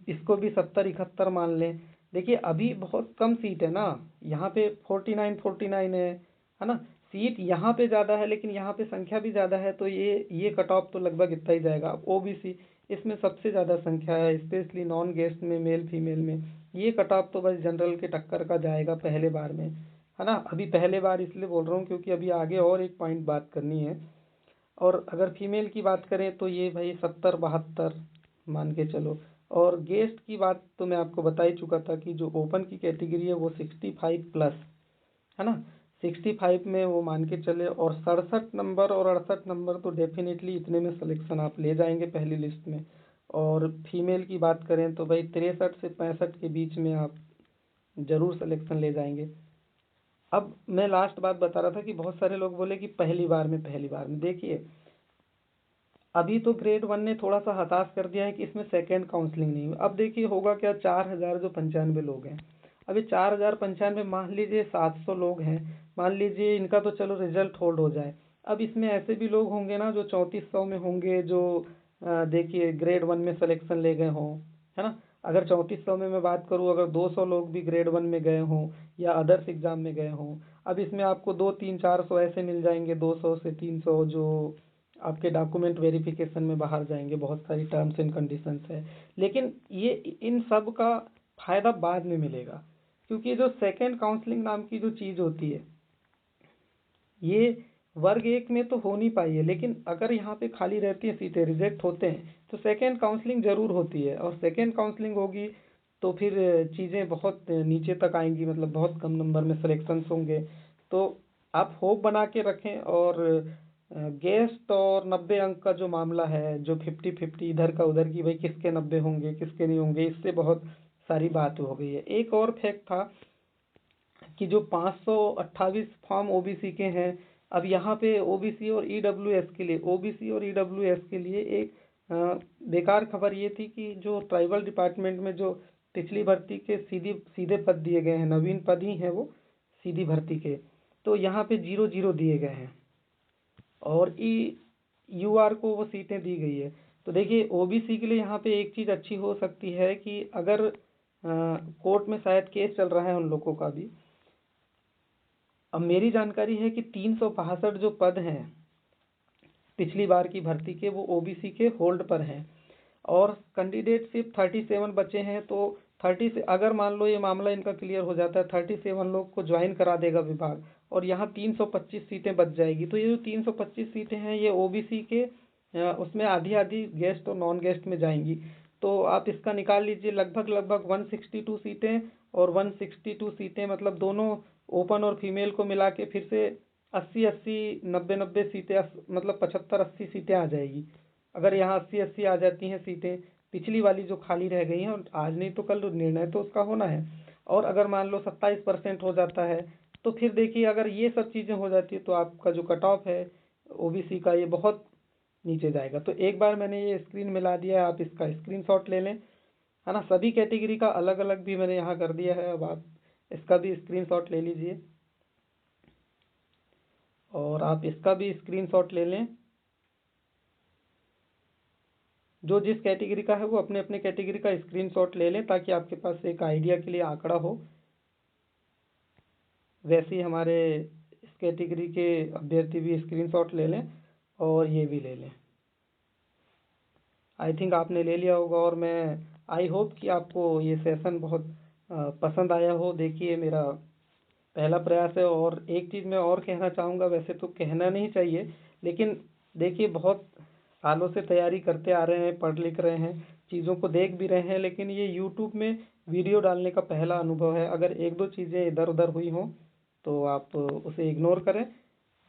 इसको भी 70 71 मान लें। देखिए अभी बहुत कम सीट है ना, यहाँ पे 49 49 है ना। सीट यहाँ पे ज़्यादा है लेकिन यहाँ पे संख्या भी ज़्यादा है, तो ये कट ऑफ तो लगभग इतना ही जाएगा। अब OBC इसमें सबसे ज़्यादा संख्या है, स्पेशली नॉन गेस्ट में, मेल फीमेल में। ये कट ऑफ तो बस जनरल के टक्कर का जाएगा पहले बार में, है ना। अभी पहले बार इसलिए बोल रहा हूँ क्योंकि अभी आगे और एक पॉइंट बात करनी है। और अगर फीमेल की बात करें तो ये भाई 70 72 मान के चलो। और गेस्ट की बात तो मैं आपको बता ही चुका था कि जो ओपन की कैटेगरी है वो 65 प्लस, है ना। 65 में वो मान के चले, और 67 नंबर और 68 नंबर तो डेफिनेटली इतने में सिलेक्शन आप ले जाएंगे पहली लिस्ट में। और फीमेल की बात करें तो भाई 63 से 65 के बीच में आप ज़रूर सिलेक्शन ले जाएंगे। अब मैं लास्ट बात बता रहा था कि बहुत सारे लोग बोले कि पहली बार में देखिए अभी तो ग्रेड 1 ने थोड़ा सा हताश कर दिया है कि इसमें सेकंड काउंसलिंग नहीं हुई। अब देखिए होगा क्या, 4000 जो 95 लोग हैं, अभी 4095, मान लीजिए 700 लोग हैं, मान लीजिए इनका तो चलो रिजल्ट होल्ड हो जाए। अब इसमें ऐसे भी लोग होंगे ना जो 3400 में होंगे, जो देखिए ग्रेड 1 में सिलेक्शन ले गए हों, है ना। अगर 3400 में मैं बात करूँ, अगर 200 लोग भी ग्रेड 1 में गए हों या अदर्स एग्जाम में गए हों, अब इसमें आपको 2 3 400 ऐसे मिल जाएंगे, 200 से 300, जो आपके डॉक्यूमेंट वेरिफिकेशन में बाहर जाएंगे। बहुत सारी टर्म्स एंड कंडीशंस है, लेकिन ये इन सब का फायदा बाद में मिलेगा, क्योंकि जो सेकंड काउंसलिंग नाम की जो चीज़ होती है, ये वर्ग 1 में तो हो नहीं पाई है, लेकिन अगर यहाँ पे खाली रहती है सीटें, रिजेक्ट होते हैं, तो सेकंड काउंसलिंग ज़रूर होती है। और सेकंड काउंसलिंग होगी तो फिर चीज़ें बहुत नीचे तक आएंगी, मतलब बहुत कम नंबर में सिलेक्शंस होंगे। तो आप होप बना के रखें। और गेस्ट और 90 अंक का जो मामला है, जो 50 50 इधर का उधर की, भाई किसके 90 होंगे किसके नहीं होंगे, इससे बहुत सारी बात हो गई है। एक और फैक्ट था कि जो 528 फॉर्म ओबीसी के हैं, अब यहाँ पे ओबीसी और ईडब्ल्यूएस के लिए, ओबीसी और ईडब्ल्यूएस के लिए एक बेकार खबर ये थी कि जो ट्राइबल डिपार्टमेंट में जो पिछली भर्ती के सीधे पद दिए गए हैं, नवीन पद ही हैं वो सीधी भर्ती के, तो यहाँ पे 0 0 दिए गए हैं, और यूआर को वो सीटें दी गई है। तो देखिए ओबीसी के लिए यहाँ पे एक चीज़ अच्छी हो सकती है कि अगर कोर्ट में शायद केस चल रहा है उन लोगों का भी। अब मेरी जानकारी है कि 362 जो पद हैं पिछली बार की भर्ती के, वो ओबीसी के होल्ड पर हैं, और कैंडिडेट सिर्फ 37 बचे हैं। तो 30 से अगर मान लो ये मामला इनका क्लियर हो जाता है, 37 लोग को ज्वाइन करा देगा विभाग, और यहाँ 325 सीटें बच जाएगी। तो ये जो 325 सीटें हैं ये ओबीसी के उसमें आधी आधी गेस्ट और नॉन गेस्ट में जाएंगी। तो आप इसका निकाल लीजिए, लगभग लगभग 162 सीटें, और 162 सीटें मतलब दोनों ओपन और फीमेल को मिला के फिर से 80 80 90 90 सीटें, मतलब 75 80 सीटें आ जाएगी। अगर यहाँ 80 80 आ जाती हैं सीटें पिछली वाली जो खाली रह गई हैं, और आज नहीं तो कल निर्णय तो उसका होना है, और अगर मान लो 27% हो जाता है, तो फिर देखिए अगर ये सब चीज़ें हो जाती है तो आपका जो कट ऑफ है ओबीसी का, ये बहुत नीचे जाएगा। तो एक बार मैंने ये स्क्रीन मिला दिया है, आप इसका स्क्रीनशॉट ले लें, है ना। सभी कैटेगरी का अलग अलग भी मैंने यहाँ कर दिया है, अब आप इसका भी स्क्रीनशॉट ले लीजिए, और आप इसका भी स्क्रीनशॉट ले लें। जो जिस कैटेगरी का है वो अपने अपने कैटेगरी का स्क्रीनशॉट ले लें, ताकि आपके पास एक आइडिया के लिए आंकड़ा हो। वैसे ही हमारे इस कैटेगरी के अभ्यर्थी भी स्क्रीनशॉट ले लें, और ये भी ले लें। आई थिंक आपने ले लिया होगा, और मैं आई होप कि आपको ये सेशन बहुत पसंद आया हो। देखिए मेरा पहला प्रयास है, और एक चीज़ मैं और कहना चाहूँगा, वैसे तो कहना नहीं चाहिए, लेकिन देखिए बहुत सालों से तैयारी करते आ रहे हैं, पढ़ लिख रहे हैं, चीज़ों को देख भी रहे हैं, लेकिन ये यूट्यूब में वीडियो डालने का पहला अनुभव है। अगर एक दो चीज़ें इधर उधर हुई हों तो आप उसे इग्नोर करें।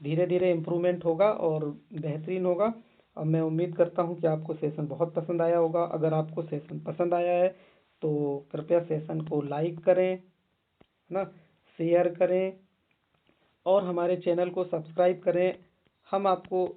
धीरे धीरे इम्प्रूवमेंट होगा और बेहतरीन होगा। अब मैं उम्मीद करता हूँ कि आपको सेशन बहुत पसंद आया होगा। अगर आपको सेशन पसंद आया है तो कृपया सेशन को लाइक करें, है ना, शेयर करें और हमारे चैनल को सब्सक्राइब करें। हम आपको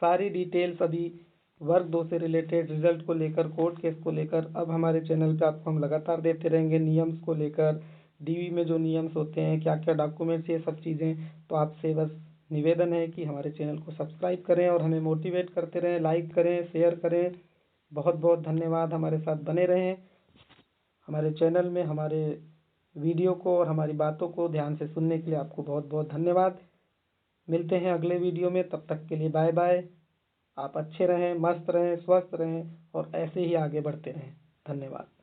सारी डिटेल्स अभी वर्ग 2 से रिलेटेड रिजल्ट को लेकर, कोर्ट केस को लेकर, अब हमारे चैनल पे आपको हम लगातार देते रहेंगे। नियम्स को लेकर, डीवी में जो नियम्स होते हैं, क्या क्या डॉक्यूमेंट्स, ये सब चीज़ें। तो आपसे बस निवेदन है कि हमारे चैनल को सब्सक्राइब करें और हमें मोटिवेट करते रहें, लाइक करें, शेयर करें। बहुत बहुत धन्यवाद, हमारे साथ बने रहें। हमारे चैनल में हमारे वीडियो को और हमारी बातों को ध्यान से सुनने के लिए आपको बहुत बहुत धन्यवाद। मिलते हैं अगले वीडियो में, तब तक के लिए बाय बाय। आप अच्छे रहें, मस्त रहें, स्वस्थ रहें और ऐसे ही आगे बढ़ते रहें। धन्यवाद।